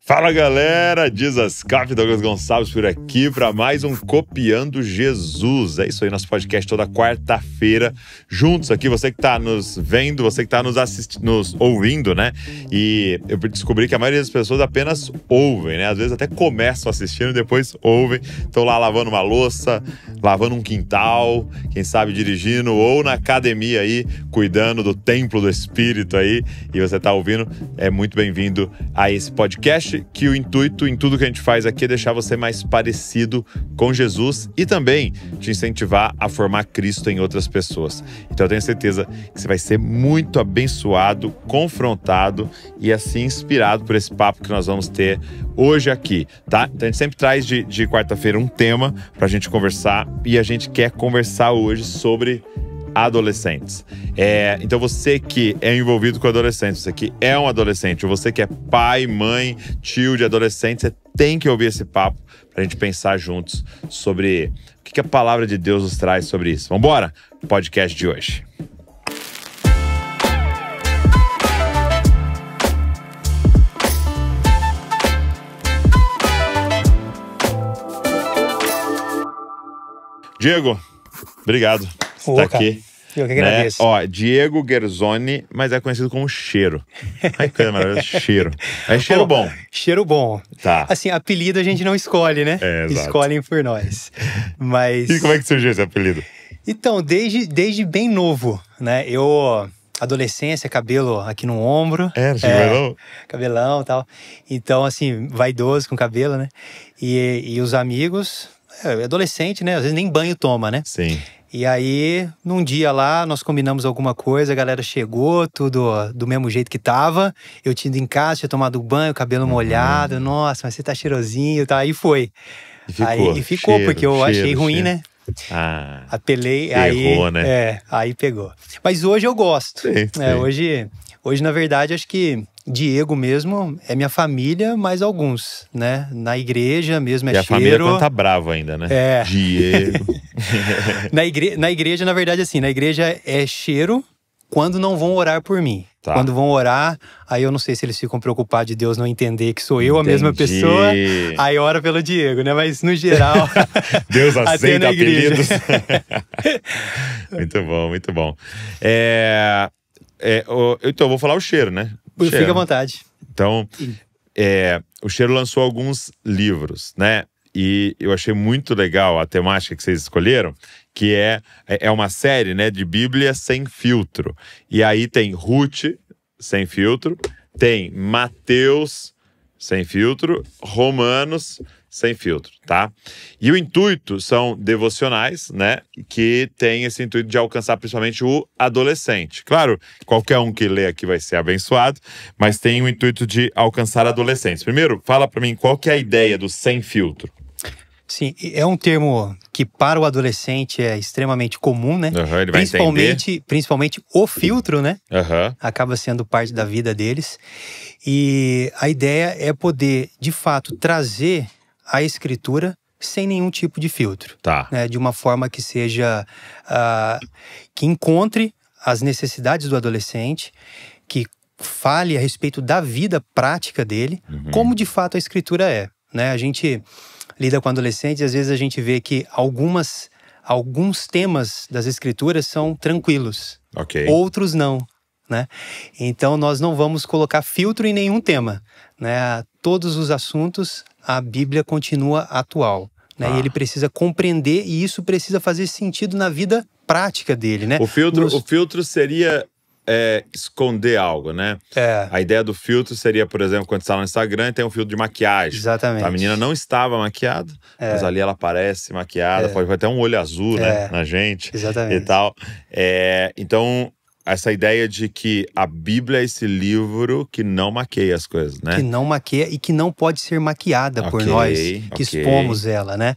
Fala galera, Dizascaf, Douglas Gonçalves por aqui para mais um Copiando Jesus. É isso aí, nosso podcast toda quarta-feira, juntos aqui, você que tá nos vendo, você que tá nos ouvindo, né? E eu descobri que a maioria das pessoas apenas ouvem, né? Às vezes até começam assistindo e depois ouvem. Estão lá lavando uma louça, lavando um quintal, quem sabe dirigindo ou na academia aí, cuidando do templo do Espírito aí, e você tá ouvindo, é muito bem-vindo a esse podcast, que o intuito em tudo que a gente faz aqui é deixar você mais parecido com Jesus e também te incentivar a formar Cristo em outras pessoas. Então eu tenho certeza que você vai ser muito abençoado, confrontado e assim inspirado por esse papo que nós vamos ter hoje aqui, tá? Então a gente sempre traz de quarta-feira um tema pra gente conversar e a gente quer conversar hoje sobre adolescentes. Então você que é envolvido com adolescentes, você que é um adolescente, ou você que é pai, mãe, tio de adolescente, você tem que ouvir esse papo pra gente pensar juntos sobre o que a palavra de Deus nos traz sobre isso. Vambora? Podcast de hoje. Diego, obrigado. Tá aqui. Eu que agradeço. Diego Gerzoni, mas é conhecido como Cheiro. Ai, coisa maravilhosa, Cheiro. É cheiro bom. Cheiro bom. Tá. Assim, apelido a gente não escolhe, né? Exato. Escolhem por nós. Mas... E como é que surgiu esse apelido? Então, desde bem novo, né? Adolescência, cabelo aqui no ombro. Cabelão? Cabelão e tal. Então, assim, vaidoso com cabelo, né? E os amigos... adolescente, né? Às vezes nem banho toma, né? Sim. E aí, num dia lá, nós combinamos alguma coisa, a galera chegou, tudo do mesmo jeito que tava. Eu tinha ido em casa, tinha tomado banho, cabelo molhado. Nossa, mas você tá cheirosinho, tá? Aí foi. E ficou, cheiro, porque eu achei ruim, né? Apelei, errou, aí, né? Aí pegou. Mas hoje eu gosto. Sim. Hoje, na verdade, acho que Diego mesmo é minha família, mais alguns, né? Na igreja mesmo é Cheiro. E a família quando tá bravo ainda, né? Diego. Na igreja, na verdade, assim, na igreja é Cheiro quando não vão orar por mim. Tá. Quando vão orar, aí eu não sei se eles ficam preocupados de Deus não entender que sou eu a mesma pessoa, aí ora pelo Diego, né? Mas no geral... Deus aceita apelidos. Muito bom, muito bom. Então, eu vou falar o Cheiro, né? Fica à vontade. Então, o Cheiro lançou alguns livros, né? E eu achei muito legal a temática que vocês escolheram, que é uma série, né, de Bíblia sem filtro. E aí tem Ruth sem filtro, tem Mateus sem filtro, Romanos sem filtro, tá? E o intuito são devocionais, né? Que tem esse intuito de alcançar principalmente o adolescente. Claro, qualquer um que lê aqui vai ser abençoado, mas tem o intuito de alcançar adolescentes. Primeiro, fala pra mim qual que é a ideia do sem filtro. Sim, é um termo que para o adolescente é extremamente comum, né? Ele vai entender. Principalmente o filtro, né? Acaba sendo parte da vida deles. E a ideia é poder, de fato, trazer a escritura sem nenhum tipo de filtro. Tá. Né? De uma forma que seja... que encontre as necessidades do adolescente, que fale a respeito da vida prática dele, como de fato a escritura é. Né? A gente lida com adolescentes e às vezes a gente vê que alguns temas das escrituras são tranquilos. Outros não. Né? Então nós não vamos colocar filtro em nenhum tema, né? Todos os assuntos a Bíblia continua atual, né? E ele precisa compreender e isso precisa fazer sentido na vida prática dele, né? O filtro seria esconder algo, né? A ideia do filtro seria, por exemplo, quando você está no Instagram e tem um filtro de maquiagem. Exatamente. A menina não estava maquiada, mas ali ela parece maquiada, pode até um olho azul, né, na gente. Exatamente. E tal. Então, essa ideia de que a Bíblia é esse livro que não maqueia as coisas, né? Que não maqueia e que não pode ser maquiada por nós, que expomos ela, né?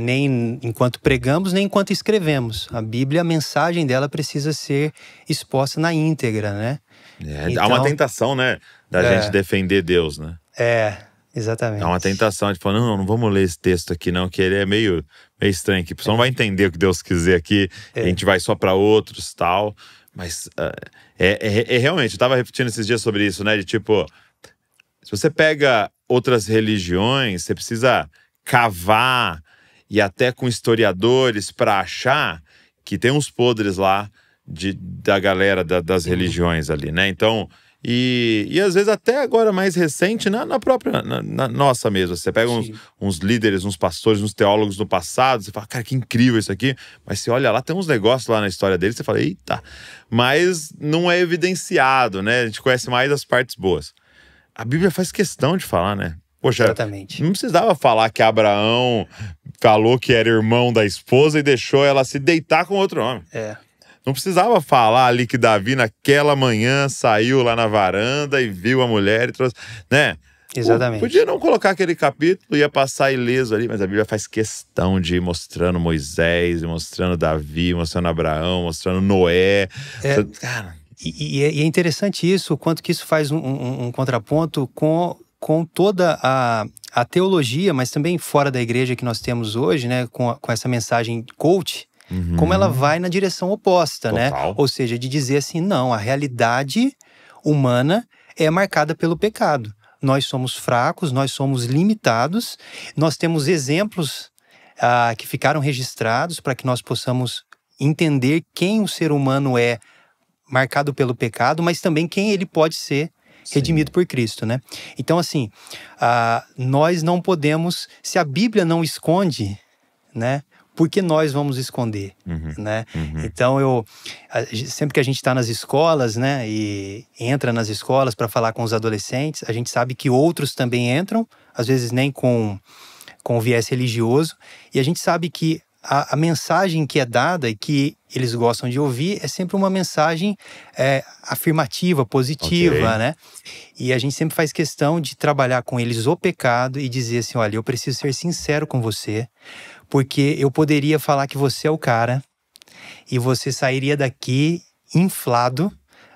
Nem enquanto pregamos, nem enquanto escrevemos. A Bíblia, a mensagem dela precisa ser exposta na íntegra, né? Há uma tentação, né? Da gente defender Deus, né? Exatamente. É uma tentação de falar, não vamos ler esse texto aqui não, que ele é meio estranho aqui. A pessoa não vai entender o que Deus quiser aqui, a gente vai só para outros e tal. Mas realmente, eu tava repetindo esses dias sobre isso, né? De tipo, Se você pega outras religiões, você precisa cavar e até com historiadores para achar que tem uns podres lá da galera das religiões ali, né? Então, e às vezes até agora mais recente, na própria, na nossa mesmo. Você pega uns líderes, uns pastores, uns teólogos do passado, você fala, cara, que incrível isso aqui. Mas você olha lá, tem uns negócios lá na história deles, você fala, eita. Mas não é evidenciado, né? A gente conhece mais as partes boas. A Bíblia faz questão de falar, né? Poxa, exatamente. Não precisava falar que Abraão falou que era irmão da esposa e deixou ela se deitar com outro homem. Não precisava falar ali que Davi naquela manhã saiu lá na varanda e viu a mulher e trouxe, né? Exatamente. Podia não colocar aquele capítulo, ia passar ileso ali, mas a Bíblia faz questão de ir mostrando Moisés, mostrando Davi, mostrando Abraão, mostrando Noé. Cara... E é interessante isso, o quanto que isso faz um contraponto com toda a teologia, mas também fora da igreja que nós temos hoje, né? Com essa mensagem coach. Como ela vai na direção oposta, Total. né? Ou seja, de dizer assim, não, a realidade humana é marcada pelo pecado. Nós somos fracos, nós somos limitados, nós temos exemplos que ficaram registrados para que nós possamos entender quem o ser humano é marcado pelo pecado, mas também quem ele pode ser redimido por Cristo, né? Então, assim, nós não podemos, se a Bíblia não esconde, né? Por que nós vamos esconder, né? Então, sempre que a gente está nas escolas, né? E entra nas escolas para falar com os adolescentes, a gente sabe que outros também entram, às vezes nem com viés religioso, e a gente sabe que a mensagem que é dada e que eles gostam de ouvir é sempre uma mensagem afirmativa, positiva, né? E a gente sempre faz questão de trabalhar com eles o pecado e dizer assim, olha, eu preciso ser sincero com você, porque eu poderia falar que você é o cara e você sairia daqui inflado,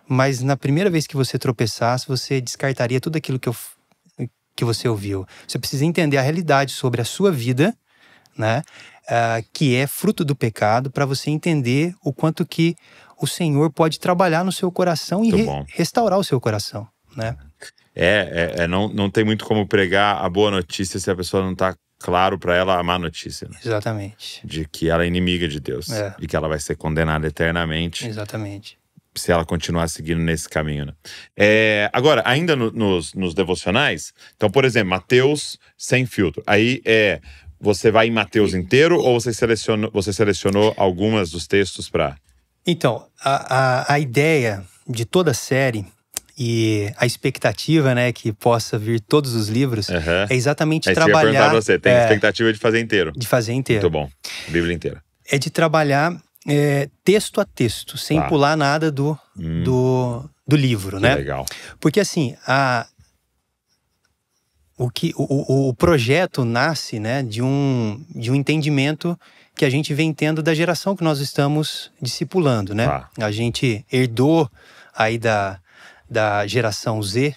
mas na primeira vez que você tropeçasse, você descartaria tudo aquilo que você ouviu. Você precisa entender a realidade sobre a sua vida, né? Que é fruto do pecado, para você entender o quanto que o Senhor pode trabalhar no seu coração e restaurar o seu coração, né? Não tem muito como pregar a boa notícia se a pessoa não está claro para ela a má notícia. Né? Exatamente. De que ela é inimiga de Deus e que ela vai ser condenada eternamente. Exatamente. Se ela continuar seguindo nesse caminho, né? Agora, ainda nos devocionais, então, por exemplo, Mateus sem filtro. Aí você vai em Mateus inteiro ou você selecionou algumas dos textos para... Então, a ideia de toda a série e a expectativa, né, que possa vir todos os livros, é exatamente trabalhar... Eu ia perguntar pra você, tem expectativa de fazer inteiro? De fazer inteiro. Muito bom, Bíblia inteira. É de trabalhar texto a texto, sem pular nada do livro, né? Legal. Porque assim, o projeto nasce, né, de um entendimento que a gente vem tendo da geração que nós estamos discipulando, né? A gente herdou aí da geração Z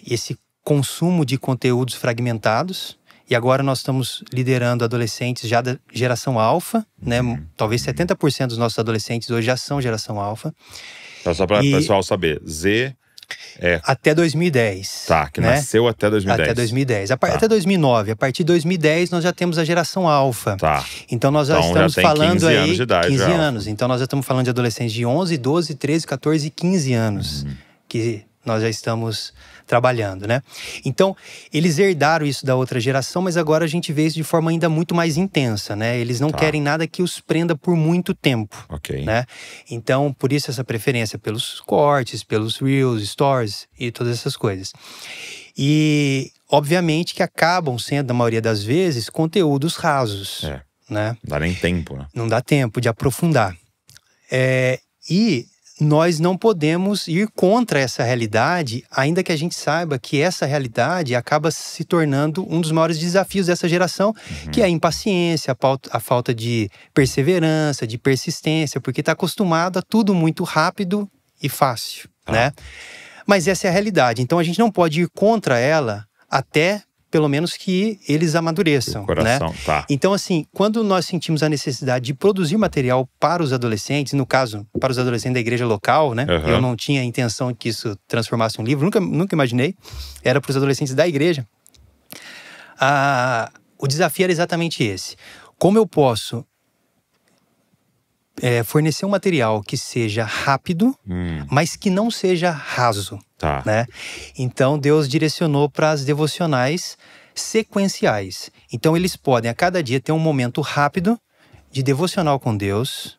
esse consumo de conteúdos fragmentados, e agora nós estamos liderando adolescentes já da geração alfa, né? Talvez 70% dos nossos adolescentes hoje já são geração alfa. Então, só para o pessoal saber, Z... Até 2010. Tá, que nasceu até 2010. Até 2010. Até 2009. A partir de 2010, nós já temos a geração alfa. Tá. Então, nós já estamos falando 15 aí... anos de idade, 15 anos. Então, nós já estamos falando de adolescentes de 11, 12, 13, 14 e 15 anos. Que nós já estamos trabalhando, né? Então, eles herdaram isso da outra geração, mas agora a gente vê isso de forma ainda muito mais intensa, né? Eles não querem nada que os prenda por muito tempo, né? Então, por isso essa preferência pelos cortes, pelos reels, stories e todas essas coisas. E, obviamente, que acabam sendo, na maioria das vezes, conteúdos rasos, né? Não dá nem tempo, né? Não dá tempo de aprofundar. E nós não podemos ir contra essa realidade, ainda que a gente saiba que essa realidade acaba se tornando um dos maiores desafios dessa geração, que é a impaciência, a falta de perseverança, de persistência, porque está acostumado a tudo muito rápido e fácil, né? Mas essa é a realidade. Então a gente não pode ir contra ela até pelo menos que eles amadureçam, O coração, né? tá. Então, assim, quando nós sentimos a necessidade de produzir material para os adolescentes, no caso, para os adolescentes da igreja local, né? Eu não tinha a intenção que isso transformasse em um livro, nunca imaginei. Era para os adolescentes da igreja. O desafio era exatamente esse. Como eu posso fornecer um material que seja rápido, mas que não seja raso, né? Então, Deus direcionou para as devocionais sequenciais. Então, eles podem, a cada dia, ter um momento rápido de devocional com Deus.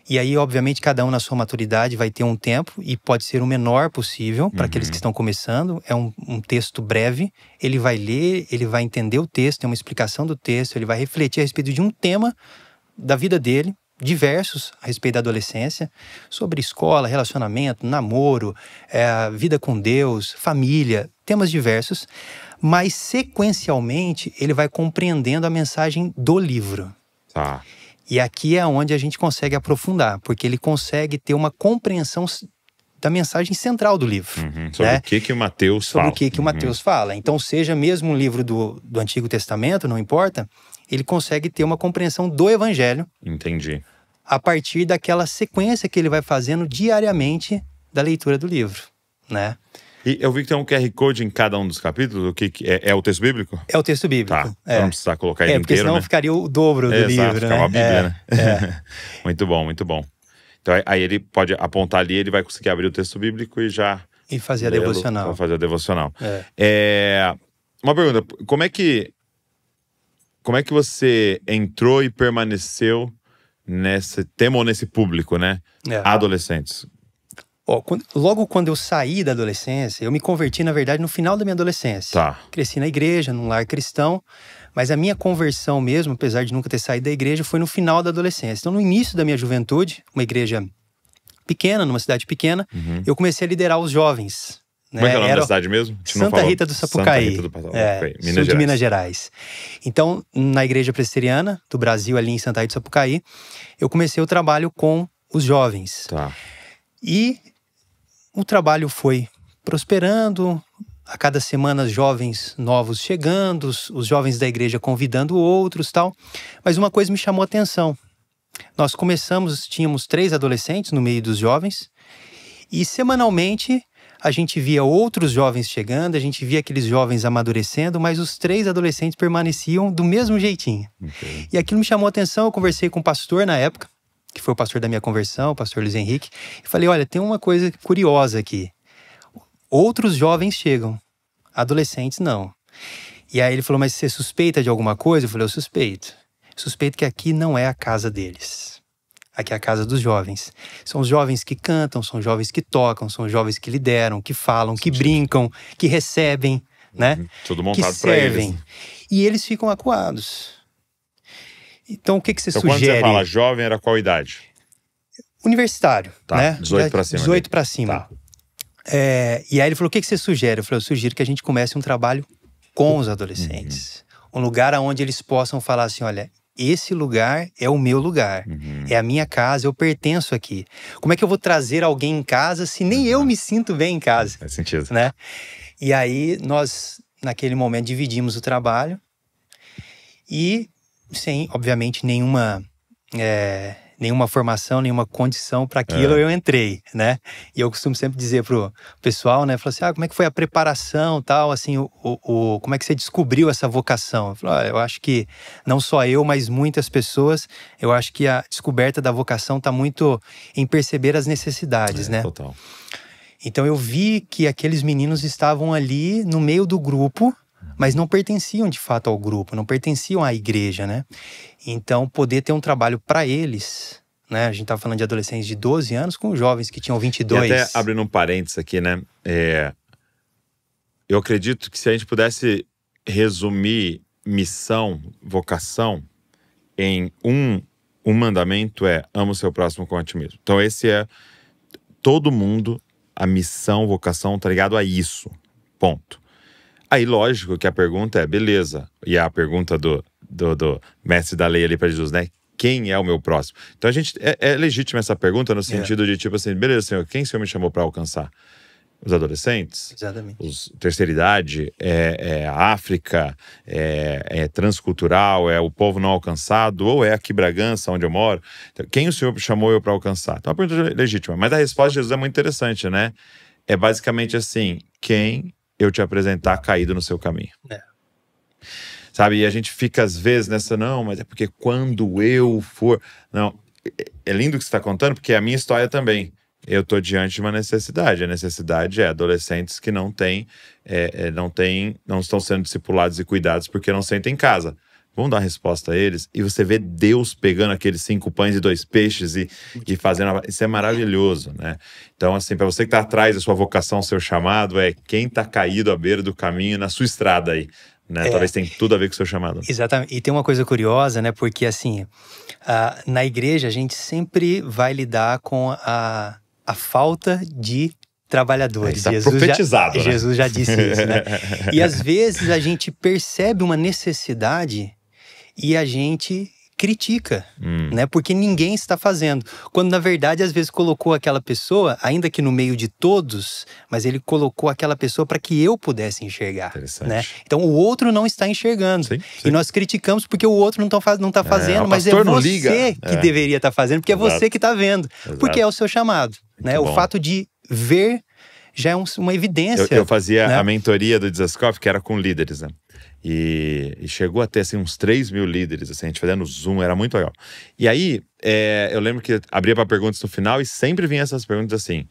E aí, obviamente, cada um na sua maturidade vai ter um tempo, e pode ser o menor possível para aqueles que estão começando. É um texto breve, ele vai ler, ele vai entender o texto, tem uma explicação do texto, ele vai refletir a respeito de um tema da vida dele, diversos a respeito da adolescência, sobre escola, relacionamento, namoro, vida com Deus, família, temas diversos, mas sequencialmente ele vai compreendendo a mensagem do livro. Tá. E aqui é onde a gente consegue aprofundar, porque ele consegue ter uma compreensão da mensagem central do livro. Sobre o que o Mateus fala. Sobre o que o Mateus fala. Então, seja mesmo um livro do Antigo Testamento, não importa, ele consegue ter uma compreensão do Evangelho. Entendi. A partir daquela sequência que ele vai fazendo diariamente da leitura do livro, né? E eu vi que tem um QR Code em cada um dos capítulos. O que é o texto bíblico? É o texto bíblico. Tá, pra não precisar colocar ele porque inteiro, senão né? ficaria o dobro do livro, fica né? uma bíblia, né? Muito bom, muito bom. Então aí ele pode apontar ali, ele vai conseguir abrir o texto bíblico e já... E fazer a devocional. Pra fazer a devocional. Uma pergunta, como é que você entrou e permaneceu nesse tema ou nesse público, né? Adolescentes. Logo quando eu saí da adolescência, eu me converti, na verdade, no final da minha adolescência. Tá. Cresci na igreja, num lar cristão, mas a minha conversão mesmo, apesar de nunca ter saído da igreja, foi no final da adolescência. Então, no início da minha juventude, uma igreja pequena, numa cidade pequena, eu comecei a liderar os jovens. Como é que é o nome da cidade mesmo? Santa Rita do Sapucaí. Santa Rita do sul de Minas Gerais. Então, na igreja presbiteriana do Brasil, ali em Santa Rita do Sapucaí, eu comecei o trabalho com os jovens. Tá. E o trabalho foi prosperando, a cada semana jovens novos chegando, os jovens da igreja convidando outros, tal. Mas uma coisa me chamou a atenção. Nós tínhamos 3 adolescentes no meio dos jovens, e semanalmente a gente via outros jovens chegando, a gente via aqueles jovens amadurecendo, mas os 3 adolescentes permaneciam do mesmo jeitinho. Okay. E aquilo me chamou a atenção, eu conversei com o pastor na época, que foi o pastor da minha conversão, o pastor Luiz Henrique, e falei, olha, tem uma coisa curiosa aqui. Outros jovens chegam, adolescentes não. E aí ele falou, mas você suspeita de alguma coisa? Eu falei, eu suspeito. Suspeito que aqui não é a casa deles. Aqui é a casa dos jovens. São os jovens que cantam, são os jovens que tocam, são os jovens que lideram, que falam, que brincam, que recebem, né? Tudo montado que para servem. eles. E eles ficam acuados. Então, o que você sugere? Quando você fala jovem, era qual idade? Universitário, né? 18 para cima. 18 para cima. Tá. E aí ele falou, o que você sugere? Eu falei, eu sugiro que a gente comece um trabalho com os adolescentes. Um lugar onde eles possam falar assim, olha, esse lugar é o meu lugar. É a minha casa, eu pertenço aqui. Como é que eu vou trazer alguém em casa se nem eu me sinto bem em casa? Faz sentido. Né? E aí nós, naquele momento, dividimos o trabalho. E sem, obviamente, nenhuma formação, nenhuma condição para aquilo, eu entrei, né? E eu costumo sempre dizer pro pessoal, né? Falo assim, como é que foi a preparação, tal, assim, como é que você descobriu essa vocação? Eu falo, olha, eu acho que não só eu, mas muitas pessoas, eu acho que a descoberta da vocação está muito em perceber as necessidades, né? Total. Então eu vi que aqueles meninos estavam ali no meio do grupo, mas não pertenciam de fato ao grupo, não pertenciam à igreja, né? Então, poder ter um trabalho para eles, né? A gente estava falando de adolescentes de 12 anos com jovens que tinham 22. E até abrindo um parênteses aqui, né? Eu acredito que se a gente pudesse resumir missão, vocação, em um mandamento ama o seu próximo como a ti mesmo. Então, esse é todo mundo, a missão, vocação, tá ligado a isso. Ponto. Aí, lógico que a pergunta beleza. E a pergunta do mestre da lei ali para Jesus, né? Quem é o meu próximo? Então, é legítima essa pergunta no sentido de, tipo assim, beleza, Senhor, quem o Senhor me chamou para alcançar? Os adolescentes? Exatamente. Terceira idade, a África, é transcultural, é o povo não alcançado, ou é aqui Bragança, onde eu moro? Então, quem o Senhor chamou eu para alcançar? Então, é uma pergunta legítima. Mas a resposta de Jesus é muito interessante, né? É basicamente assim, quem eu te apresentar caído no seu caminho. Sabe, e a gente fica às vezes nessa, não, mas é porque quando eu for... Não, é lindo o que você está contando, porque é a minha história também. Eu estou diante de uma necessidade. A necessidade é adolescentes que não estão sendo discipulados e cuidados porque não sentem em casa. Vamos dar uma resposta a eles. E você vê Deus pegando aqueles 5 pães e 2 peixes e fazendo... Isso é maravilhoso, né? Então, assim, para você que está atrás da sua vocação, seu chamado, quem está caído à beira do caminho na sua estrada aí. Né? Talvez tenha tudo a ver com o seu chamado. Exatamente. E tem uma coisa curiosa, né? Porque, assim, na igreja a gente sempre vai lidar com a falta de trabalhadores. Tá profetizado, né? Jesus já disse isso, né? E às vezes a gente percebe uma necessidade e a gente critica, né? Porque ninguém está fazendo. Quando, na verdade, às vezes colocou aquela pessoa, ainda que no meio de todos, mas ele colocou aquela pessoa para que eu pudesse enxergar, né? Então, o outro não está enxergando. Sim. E nós criticamos porque o outro não está fazendo, mas é você que deveria estar fazendo, porque é você que está vendo. Porque é o seu chamado, né? O fato de ver já é uma evidência. Eu fazia a mentoria do Desascope, que era com líderes, né? E chegou a ter, assim, uns 3 mil líderes, assim, a gente fazia no Zoom, era muito legal. E aí, eu lembro que abria para perguntas no final e sempre vinha essas perguntas assim,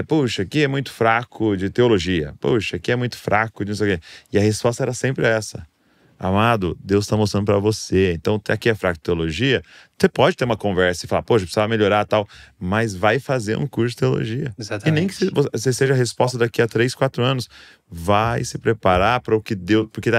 puxa, aqui é muito fraco de teologia, puxa, aqui é muito fraco de não sei o quê. E a resposta era sempre essa. Amado, Deus está mostrando para você. Então, aqui é fraco de teologia. Você pode ter uma conversa e falar, poxa, precisava melhorar tal, mas vai fazer um curso de teologia. Exatamente. E nem que você seja a resposta daqui a 3, 4 anos. Vai se preparar para o que Deus... Porque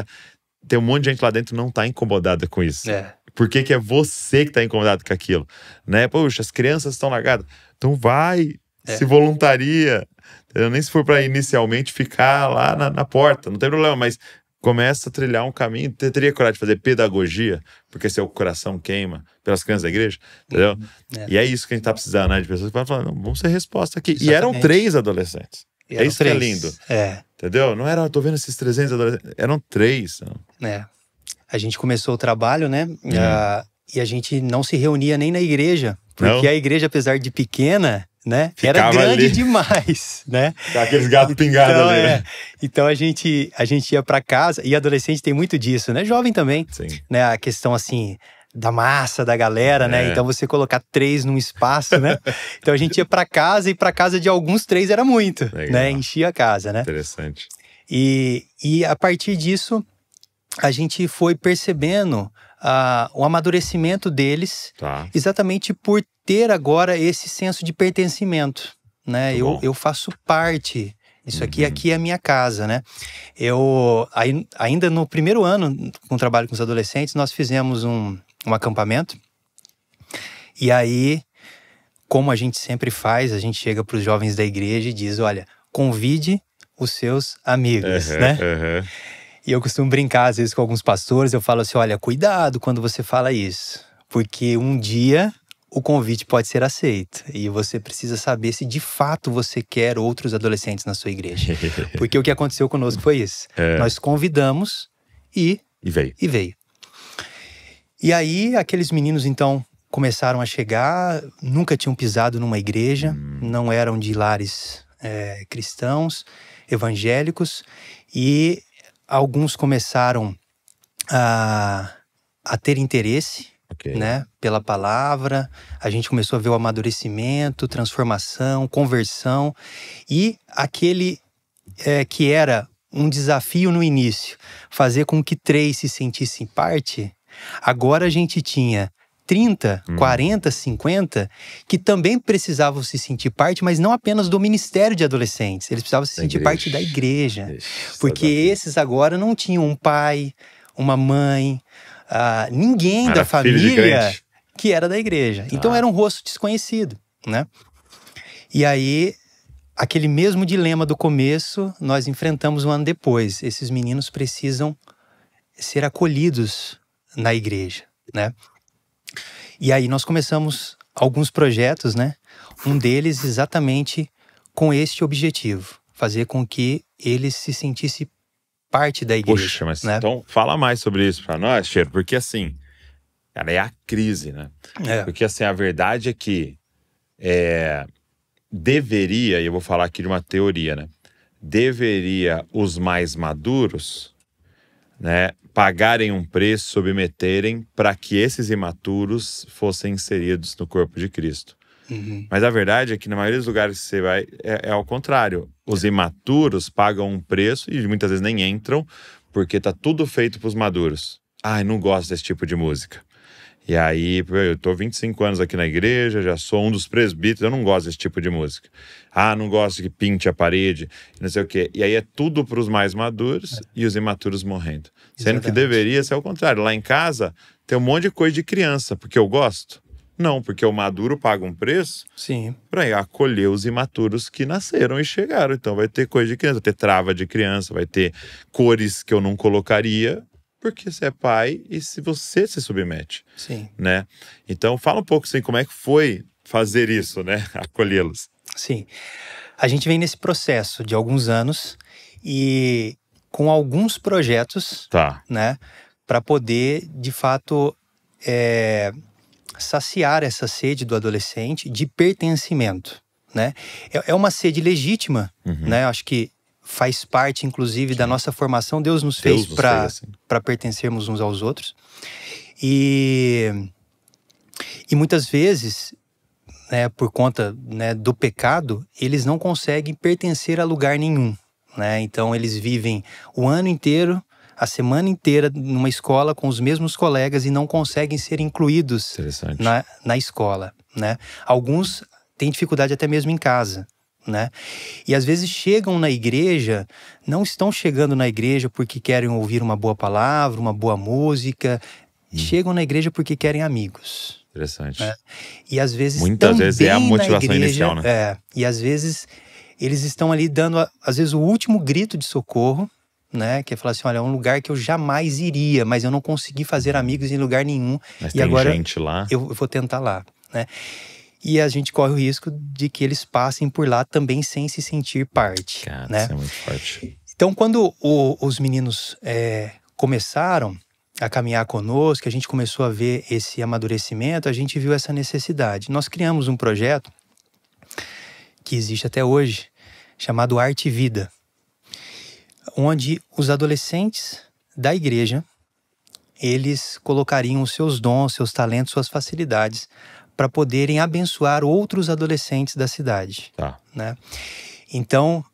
tem um monte de gente lá dentro que não está incomodada com isso. Por que é você que está incomodado com aquilo? Né? Poxa, as crianças estão largadas. Então vai, se voluntaria. Nem se for para inicialmente ficar lá na porta, não tem problema, mas... Começa a trilhar um caminho, teria coragem de fazer pedagogia, porque seu coração queima pelas crianças da igreja, entendeu? E é isso que a gente tá precisando, né? De pessoas que vão falar, não, vamos ser resposta aqui. Exatamente. E eram 3 adolescentes. É isso 3. Que é lindo. Entendeu? Não era, tô vendo esses 300 adolescentes, eram 3. A gente começou o trabalho, né? E a gente não se reunia nem na igreja, porque a igreja, apesar de pequena... né? Era grande demais, né? Aqueles gatos pingados ali, né? Então a gente ia para casa, e adolescente tem muito disso, né? Jovem também, né? A questão assim da massa da galera, né? Então você colocar 3 num espaço, né? Então a gente ia para casa, e para casa de alguns 3 era muito, né? Enchia a casa, né? Interessante. E a partir disso a gente foi percebendo o amadurecimento deles, exatamente por ter agora esse senso de pertencimento, né? Eu faço parte, isso aqui é a minha casa, né? Ainda no primeiro ano, com o trabalho com os adolescentes, nós fizemos um acampamento. E aí, como a gente sempre faz, a gente chega para os jovens da igreja e diz, olha, convide os seus amigos, né? E eu costumo brincar, às vezes, com alguns pastores, eu falo assim, olha, cuidado quando você fala isso, porque um dia o convite pode ser aceito, e você precisa saber se de fato você quer outros adolescentes na sua igreja. Porque o que aconteceu conosco foi isso. Nós convidamos e veio. E aí, aqueles meninos, então, começaram a chegar, nunca tinham pisado numa igreja, não eram de lares cristãos, evangélicos, e alguns começaram a ter interesse, né, pela palavra. A gente começou a ver o amadurecimento, transformação, conversão. E aquele que era um desafio no início, fazer com que 3 se sentissem parte, agora a gente tinha 30, 40, 50, que também precisavam se sentir parte, mas não apenas do ministério de adolescentes. Eles precisavam se sentir parte da igreja. Porque esses agora não tinham um pai, uma mãe, ninguém da família que era da igreja. Então era um rosto desconhecido, né? E aí, aquele mesmo dilema do começo, nós enfrentamos um ano depois. Esses meninos precisam ser acolhidos na igreja, né? E aí nós começamos alguns projetos, né? Um deles exatamente com este objetivo. fazer com que ele se sentisse parte da igreja. Poxa, mas né? então fala mais sobre isso pra nós, Cheiro, porque assim, cara, é a crise, né? Porque assim, a verdade é que deveria, e eu vou falar aqui de uma teoria, né? Deveria os mais maduros, né, pagarem um preço, submeterem para que esses imaturos fossem inseridos no corpo de Cristo. Mas a verdade é que na maioria dos lugares que você vai, é ao contrário. Os imaturos pagam um preço e muitas vezes nem entram, porque tá tudo feito para os maduros. Ai, não gosto desse tipo de música. E aí, eu tô 25 anos aqui na igreja, já sou um dos presbíteros, eu não gosto desse tipo de música. Ah, não gosto que pinte a parede, não sei o quê. E aí é tudo para os mais maduros e os imaturos morrendo. Sendo que deveria ser ao contrário. Lá em casa tem um monte de coisa de criança, porque eu gosto. Não, porque o maduro paga um preço para acolher os imaturos que nasceram e chegaram. Então vai ter coisa de criança, vai ter trava de criança, vai ter cores que eu não colocaria, porque você é pai e se você se submete. Né? Então fala um pouco assim, como é que foi fazer isso, né? Acolhê-los. Sim. A gente vem nesse processo de alguns anos e com alguns projetos, né? Para poder, de fato, saciar essa sede do adolescente de pertencimento, né? É uma sede legítima, né? Acho que faz parte, inclusive, da nossa formação. Deus nos fez para pertencermos uns aos outros. E muitas vezes, né, por conta, né, do pecado, eles não conseguem pertencer a lugar nenhum, né? Então, eles vivem o ano inteiro, a semana inteira numa escola com os mesmos colegas e não conseguem ser incluídos na escola, né? Alguns têm dificuldade até mesmo em casa, né? E às vezes chegam na igreja, não estão chegando na igreja porque querem ouvir uma boa palavra, uma boa música, chegam na igreja porque querem amigos. Interessante. Né? E às vezes muitas vezes é a motivação inicial, né? E às vezes eles estão ali dando, às vezes, o último grito de socorro, né? Que é falar assim, olha, é um lugar que eu jamais iria, mas eu não consegui fazer amigos em lugar nenhum. Mas e tem agora gente lá. Eu vou tentar lá, né? E a gente corre o risco de que eles passem por lá também sem se sentir parte. Cara, né? Isso é muito forte. Então, quando os meninos começaram a caminhar conosco, a gente começou a ver esse amadurecimento, a gente viu essa necessidade. Nós criamos um projeto que existe até hoje, chamado Arte e Vida, onde os adolescentes da igreja, eles colocariam os seus dons, seus talentos, suas facilidades para poderem abençoar outros adolescentes da cidade. Né? Então,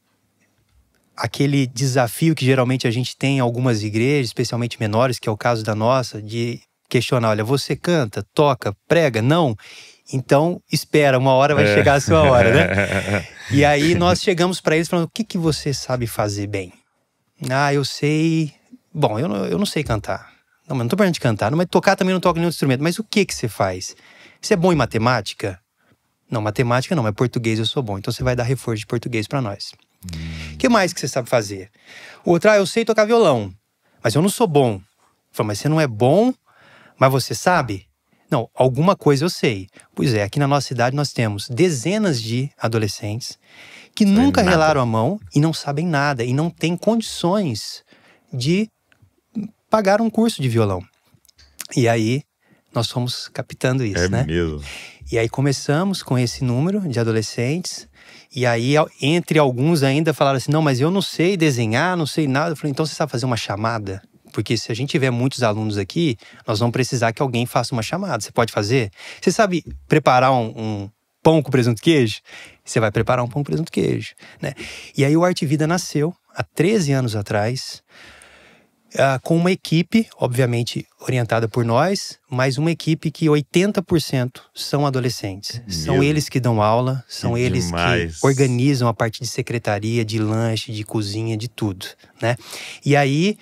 aquele desafio que geralmente a gente tem em algumas igrejas, especialmente menores, que é o caso da nossa, de questionar, olha, você canta, toca, prega? Não? Então, espera, uma hora vai chegar a sua hora, né? E aí nós chegamos para eles falando, o que você sabe fazer bem? Ah, eu sei... Bom, eu não sei cantar. Não, mas não tô falando de cantar, mas tocar também não toco nenhum instrumento. Mas o que você faz? Você é bom em matemática? Não, matemática não, mas português eu sou bom. Então você vai dar reforço de português para nós. O que mais que você sabe fazer? O outro, eu sei tocar violão, mas eu não sou bom. Eu falo, mas você não é bom, mas você sabe? Não, alguma coisa eu sei. Pois é, aqui na nossa cidade nós temos dezenas de adolescentes que nunca relaram a mão e não sabem nada e não têm condições de pagar um curso de violão. E aí nós fomos captando isso, né? Mesmo. E aí começamos com esse número de adolescentes. E aí, entre alguns ainda falaram assim, não, mas eu não sei desenhar, não sei nada. Eu falei, então você sabe fazer uma chamada? Porque se a gente tiver muitos alunos aqui, nós vamos precisar que alguém faça uma chamada. Você pode fazer? Você sabe preparar um pão com presunto e queijo? Você vai preparar um pão com presunto e queijo, né? E aí o Arte e Vida nasceu, há 13 anos atrás, com uma equipe, obviamente orientada por nós, mas uma equipe que 80% são adolescentes. São eles que dão aula, são eles que organizam a parte de secretaria, de lanche, de cozinha, de tudo, né? E aí,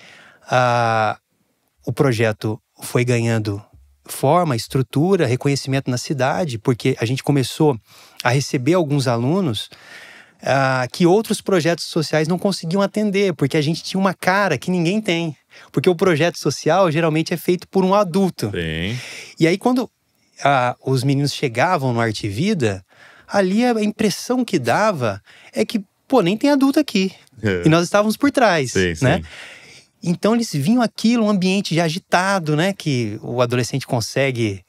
o projeto foi ganhando forma, estrutura, reconhecimento na cidade, porque a gente começou a receber alguns alunos que outros projetos sociais não conseguiam atender, porque a gente tinha uma cara que ninguém tem. Porque o projeto social geralmente é feito por um adulto. Sim. E aí quando os meninos chegavam no Arte e Vida, ali a impressão que dava é que pô, nem tem adulto aqui. E nós estávamos por trás, sim, né? Sim. Então eles vinham aquilo, um ambiente já agitado, né? Que o adolescente consegue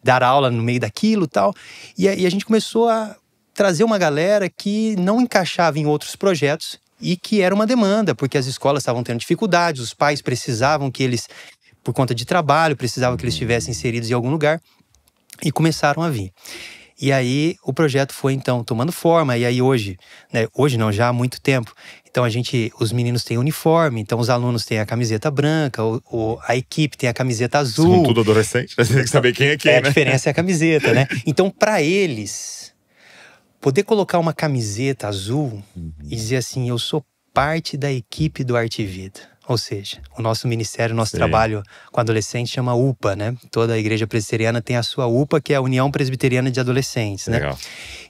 dar aula no meio daquilo e tal. E a gente começou a trazer uma galera que não encaixava em outros projetos e que era uma demanda, porque as escolas estavam tendo dificuldades, os pais precisavam que eles, por conta de trabalho, precisavam que eles estivessem inseridos em algum lugar, e começaram a vir. E aí o projeto foi então tomando forma, e aí hoje, né, hoje não, já há muito tempo, então os meninos têm uniforme, então os alunos têm a camiseta branca, a equipe tem a camiseta azul. São tudo adolescente, né? Você tem que saber quem é quem, né? A diferença é a camiseta, né? Então para eles, poder colocar uma camiseta azul e dizer assim, eu sou parte da equipe do Arte e Vida. Ou seja, o nosso ministério, o nosso trabalho com adolescentes chama UPA, né? Toda a igreja presbiteriana tem a sua UPA, que é a União Presbiteriana de Adolescentes, né? Legal.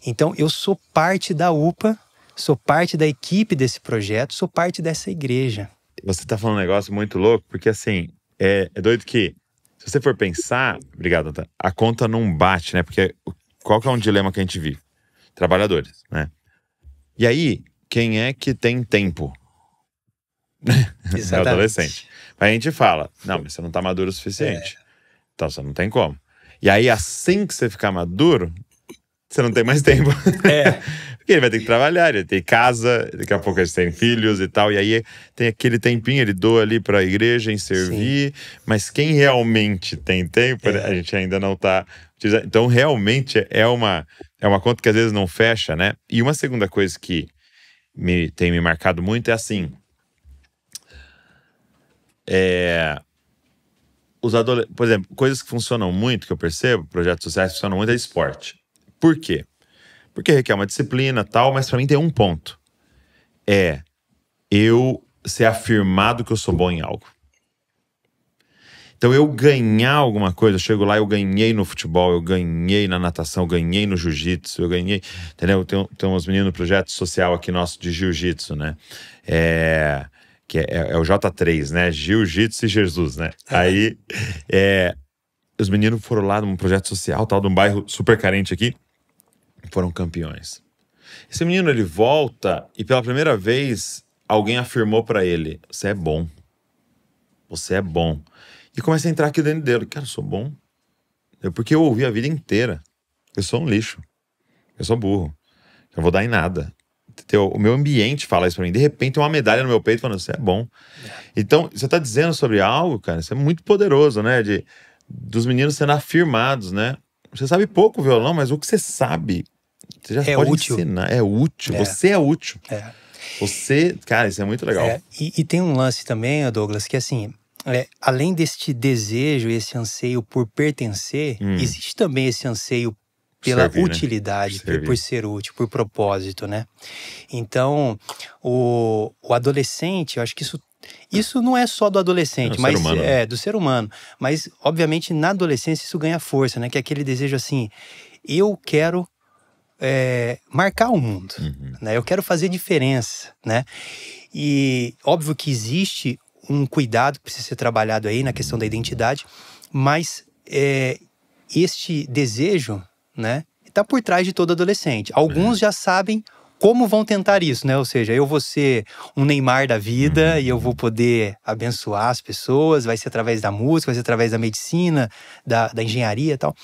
Então, eu sou parte da UPA, sou parte da equipe desse projeto, sou parte dessa igreja. Você tá falando um negócio muito louco, porque assim, é doido que, se você for pensar, obrigado, Nathan, a conta não bate, né? Porque qual que é um dilema que a gente vive? Trabalhadores, né? E aí, quem é que tem tempo? É o adolescente. Aí a gente fala, não, mas você não tá maduro o suficiente. Então você não tem como. E aí, assim que você ficar maduro, você não tem mais tempo. Porque ele vai ter que trabalhar, ele tem casa, daqui a pouco ele tem filhos e tal. E aí tem aquele tempinho, ele doa ali pra igreja em servir. Mas quem realmente tem tempo, a gente ainda não tá utilizando. Então, realmente é uma conta que às vezes não fecha, né? E uma segunda coisa que tem me marcado muito é assim. Por exemplo, coisas que funcionam muito, que eu percebo, projetos sociais que funcionam muito, é esporte. Por quê? Porque requer uma disciplina e tal, mas pra mim tem um ponto. Eu ser afirmado que eu sou bom em algo. Então eu ganhar alguma coisa, eu chego lá, eu ganhei no futebol, eu ganhei na natação, eu ganhei no jiu-jitsu, eu ganhei, entendeu? Tem uns meninos no projeto social aqui nosso de jiu-jitsu, né? Que é o J3, né? Jiu-Jitsu e Jesus, né? Aí, os meninos foram lá num projeto social, tal, de um bairro super carente aqui, foram campeões. Esse menino, ele volta e pela primeira vez, alguém afirmou pra ele, você é bom. Você é bom. E começa a entrar aqui dentro dele, cara, eu sou bom. Porque eu ouvi a vida inteira, eu sou um lixo, eu sou burro, eu não vou dar em nada. O meu ambiente fala isso pra mim. De repente tem uma medalha no meu peito falando, você é bom. Então, você tá dizendo sobre algo, cara, isso é muito poderoso, né? Dos meninos sendo afirmados, né? Você sabe pouco violão, mas o que você sabe, você já pode útil. Ensinar. É útil, você é útil. Você, cara, isso é muito legal. E tem um lance também, Douglas, que assim, além deste desejo e esse anseio por pertencer, existe também esse anseio pela servir, utilidade, né? por ser útil, por propósito, né? Então, o adolescente, eu acho que isso não é só do adolescente, mas do ser humano. Mas, obviamente, na adolescência isso ganha força, né? Que é aquele desejo assim, eu quero marcar o mundo, né? Eu quero fazer diferença, né? E óbvio que existe um cuidado que precisa ser trabalhado aí na questão da identidade, mas este desejo, né, tá por trás de todo adolescente. Alguns já sabem como vão tentar isso, né? Ou seja, eu vou ser um Neymar da vida e eu vou poder abençoar as pessoas, vai ser através da música, vai ser através da medicina, da engenharia e tal.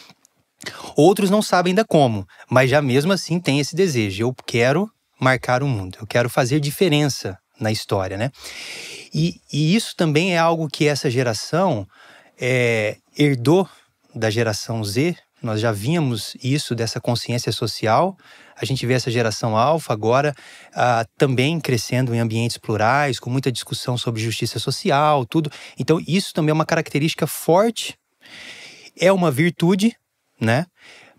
Outros não sabem ainda como, mas já mesmo assim tem esse desejo. Eu quero marcar o mundo, eu quero fazer diferença na história, né? E isso também é algo que essa geração herdou da geração Z. Nós já víamos isso, dessa consciência social. A gente vê essa geração alfa agora também crescendo em ambientes plurais, com muita discussão sobre justiça social, tudo. Então isso também é uma característica forte, é uma virtude, né?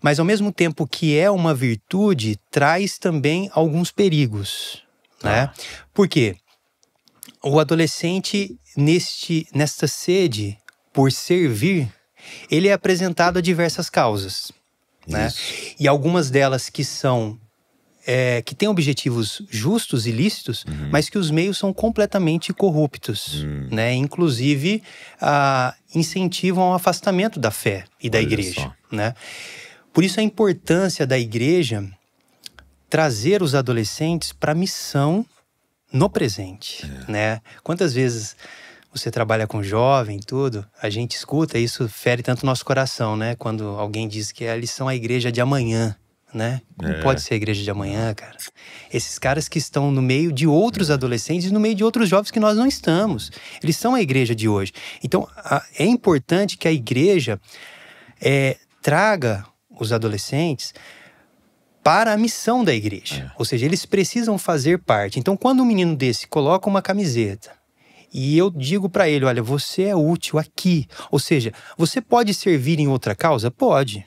Mas ao mesmo tempo que é uma virtude, traz também alguns perigos, né? Por quê? O adolescente, nesta sede por servir, ele é apresentado a diversas causas, né? E algumas delas que são que têm objetivos justos e lícitos, mas que os meios são completamente corruptos, né? Inclusive incentivam o afastamento da fé e da igreja, né? Por isso a importância da igreja trazer os adolescentes para a missão no presente, né? Quantas vezes você trabalha com jovem e tudo, a gente escuta, isso fere tanto o nosso coração, né? Quando alguém diz que eles são a igreja de amanhã, né? Como pode ser a igreja de amanhã, cara? Esses caras que estão no meio de outros adolescentes e no meio de outros jovens que nós não estamos. Eles são a igreja de hoje. Então, é importante que a igreja traga os adolescentes para a missão da igreja. Ou seja, eles precisam fazer parte. Então, quando um menino desse coloca uma camiseta e eu digo para ele, olha, você é útil aqui. Ou seja, você pode servir em outra causa? Pode.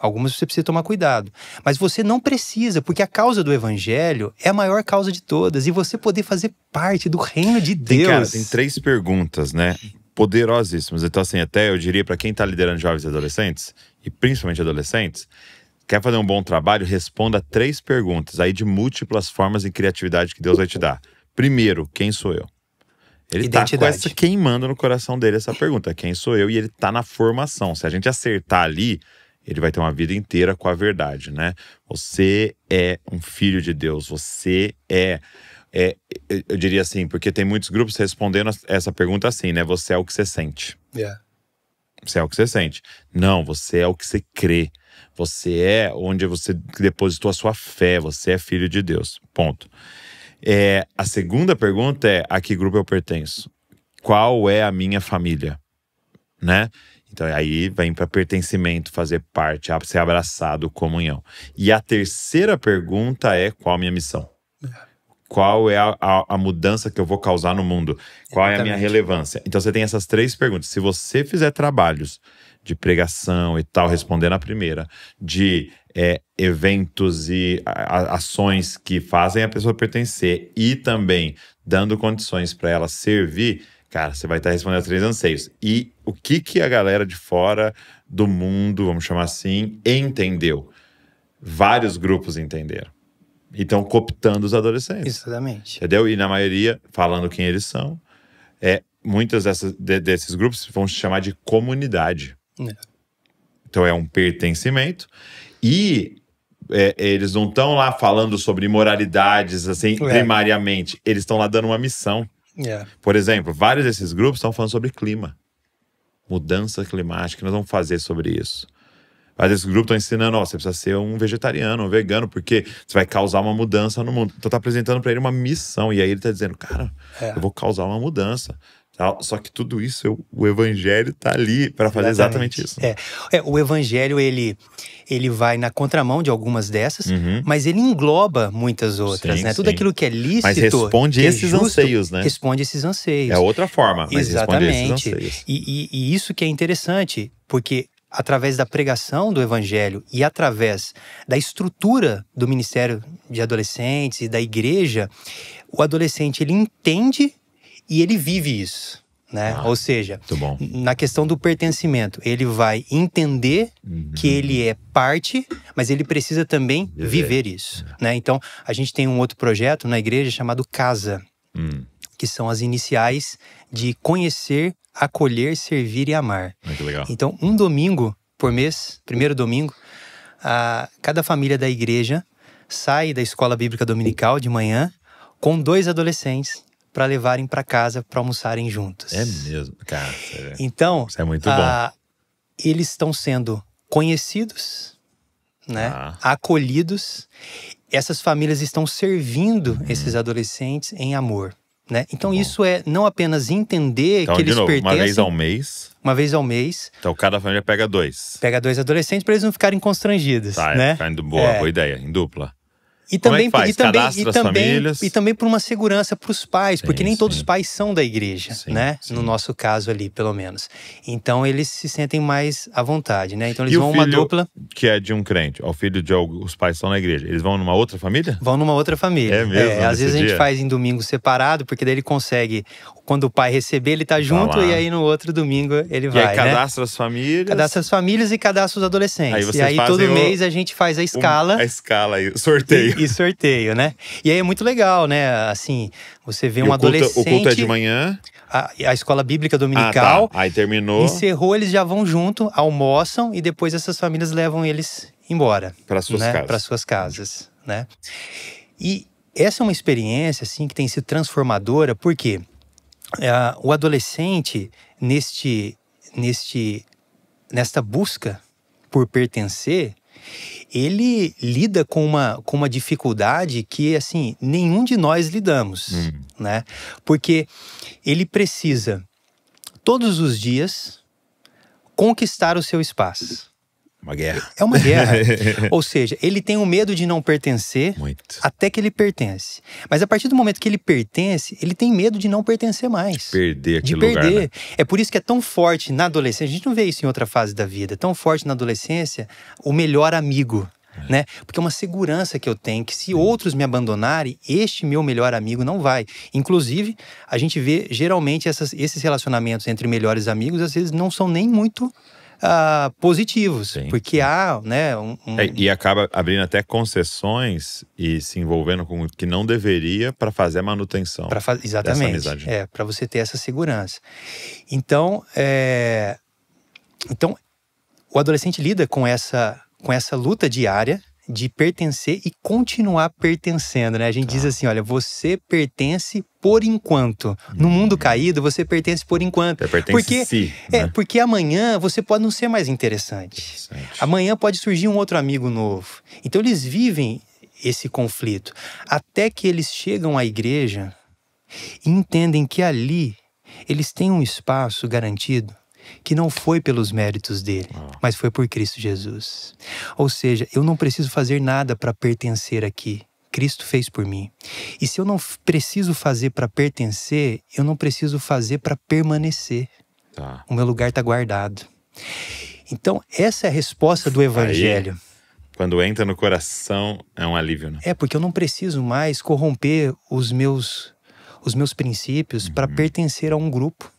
Algumas você precisa tomar cuidado. Mas você não precisa, porque a causa do evangelho é a maior causa de todas. E você poder fazer parte do reino de Deus. Cara, tem 3 perguntas, né? Poderosíssimas. Então, assim, até eu diria para quem tá liderando jovens e adolescentes, e principalmente adolescentes, quer fazer um bom trabalho, responda 3 perguntas aí de múltiplas formas e criatividade que Deus vai te dar. Primeiro, quem sou eu? Ele tá com essa queimando no coração dele essa pergunta. Quem sou eu? E ele tá na formação. Se a gente acertar ali, ele vai ter uma vida inteira com a verdade, né? Você é um filho de Deus. Você eu diria assim, porque tem muitos grupos respondendo essa pergunta assim, né? Você é o que você sente. Você é o que você sente. Não, você é o que você crê. Você é onde você depositou a sua fé. Você é filho de Deus. Ponto. A segunda pergunta é: a que grupo eu pertenço? Qual é a minha família? Né? Então aí vem para pertencimento, fazer parte, ser abraçado, comunhão. E a terceira pergunta é: qual a minha missão? Qual é a mudança que eu vou causar no mundo? Qual é a minha relevância? Então você tem essas 3 perguntas. Se você fizer trabalhos de pregação e tal, respondendo a primeira, de eventos e ações que fazem a pessoa pertencer e também dando condições para ela servir, cara, você vai estar respondendo a 3 anseios. E o que a galera de fora do mundo, vamos chamar assim, entendeu? Vários grupos entenderam. E estão cooptando os adolescentes. Exatamente. Entendeu? E na maioria, falando quem eles são, muitas desses grupos vão se chamar de comunidade. Então é um pertencimento. E eles não estão lá falando sobre imoralidades, assim, primariamente. Eles estão lá dando uma missão. Por exemplo, vários desses grupos estão falando sobre clima. Mudança climática, nós vamos fazer sobre isso. Vários desses grupos estão ensinando, você precisa ser um vegetariano, um vegano, porque você vai causar uma mudança no mundo. Então tá apresentando para ele uma missão. E aí ele tá dizendo, cara, eu vou causar uma mudança. Só que tudo isso, o evangelho tá ali para fazer exatamente isso. O evangelho, ele vai na contramão de algumas dessas, mas ele engloba muitas outras, né? Tudo aquilo que é lícito, mas responde esses justo, anseios, né? Responde esses anseios. É outra forma, mas responde esses anseios. E isso que é interessante, porque através da pregação do evangelho e através da estrutura do ministério de adolescentes e da igreja, o adolescente, ele entende e ele vive isso, né? Ou seja, na questão do pertencimento, ele vai entender que ele é parte, mas ele precisa também viver isso, né? Então, a gente tem um outro projeto na igreja chamado Casa, que são as iniciais de conhecer, acolher, servir e amar. Muito legal. Então, um domingo por mês, primeiro domingo, cada família da igreja sai da escola bíblica dominical de manhã com 2 adolescentes para levarem para casa para almoçarem juntos. É mesmo, cara. Então, isso é muito bom. Eles estão sendo conhecidos, né? Acolhidos. Essas famílias estão servindo esses adolescentes em amor, né? Então isso é não apenas entender que eles pertencem. Uma vez ao mês. Uma vez ao mês. Então cada família pega 2. Pega 2 adolescentes para eles não ficarem constrangidos, né? Ficar indo boa ideia, em dupla. E também, famílias. E também por uma segurança para os pais, porque nem todos os pais são da igreja, né? No nosso caso ali, pelo menos. Então eles se sentem mais à vontade, né? Então eles vão uma dupla. Que é de um crente, o filho de os pais estão na igreja, eles vão numa outra família? Vão numa outra família. É mesmo? Às vezes a gente faz em domingo separado, porque daí ele consegue, quando o pai receber, ele tá junto, e aí no outro domingo ele vai. E aí cadastra as famílias. Cadastra as famílias e cadastra os adolescentes. Aí todo mês a gente faz a escala. A escala aí, sorteio. E sorteio, né? E aí é muito legal, né? Assim, você vê um adolescente. O culto é de manhã. A escola bíblica dominical. Aí terminou. Encerrou, eles já vão junto, almoçam e depois essas famílias levam eles embora. Para suas casas. Para suas casas. né? E essa é uma experiência, assim, que tem sido transformadora, porque o adolescente, nesta busca por pertencer, ele lida com uma dificuldade que, assim, nenhum de nós lidamos, né? Porque ele precisa, todos os dias, conquistar o seu espaço. Uma guerra. É uma guerra. Ou seja, ele tem o medo de não pertencer até que ele pertence. Mas a partir do momento que ele pertence, ele tem medo de não pertencer mais. Perder aquele lugar, né? É por isso que é tão forte na adolescência. A gente não vê isso em outra fase da vida. É tão forte na adolescência o melhor amigo. Né? Porque é uma segurança que eu tenho, que se outros me abandonarem, este meu melhor amigo não vai. Inclusive, a gente vê geralmente esses relacionamentos entre melhores amigos, às vezes não são nem muito positivos, porque há, né, e acaba abrindo até concessões e se envolvendo com o que não deveria para fazer a manutenção exatamente, dessa amizade. Para você ter essa segurança. Então, o adolescente lida com essa luta diária de pertencer e continuar pertencendo, né? A gente diz assim, olha, você pertence por enquanto. No mundo caído, você pertence por enquanto. Você pertence a si, né? Porque amanhã você pode não ser mais interessante. Amanhã pode surgir um outro amigo novo. Então eles vivem esse conflito. Até que eles chegam à igreja e entendem que ali eles têm um espaço garantido que não foi pelos méritos dele, mas foi por Cristo Jesus. Ou seja, eu não preciso fazer nada para pertencer aqui. Cristo fez por mim. E se eu não preciso fazer para pertencer, eu não preciso fazer para permanecer. O meu lugar está guardado. Então, essa é a resposta do Evangelho. Aí, quando entra no coração, é um alívio, né? Porque eu não preciso mais corromper os meus princípios para pertencer a um grupo.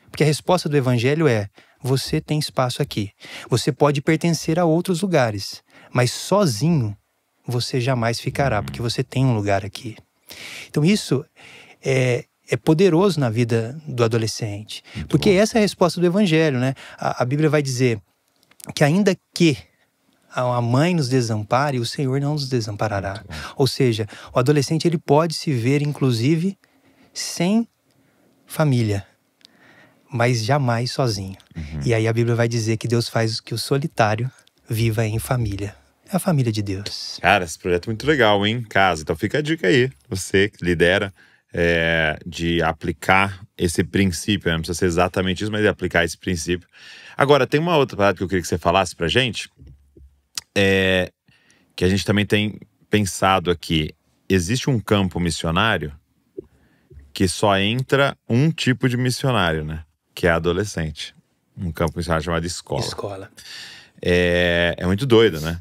Porque a resposta do Evangelho é: você tem espaço aqui. Você pode pertencer a outros lugares, mas sozinho você jamais ficará, porque você tem um lugar aqui. Então isso é poderoso na vida do adolescente. Porque essa é a resposta do Evangelho, né? A Bíblia vai dizer que ainda que a mãe nos desampare, o Senhor não nos desamparará. Ou seja, o adolescente ele pode se ver, inclusive, sem família, mas jamais sozinho. E aí a Bíblia vai dizer que Deus faz que o solitário viva em família. É a família de Deus. Cara, esse projeto é muito legal, hein? Casa. Então fica a dica aí, você que lidera, de aplicar esse princípio, né? Não precisa ser exatamente isso, mas de aplicar esse princípio. Agora, tem uma outra parada que eu queria que você falasse pra gente, que a gente também tem pensado aqui. Existe um campo missionário que só entra um tipo de missionário, né? Que é adolescente. Um campo missionário chamado escola. É muito doido, né?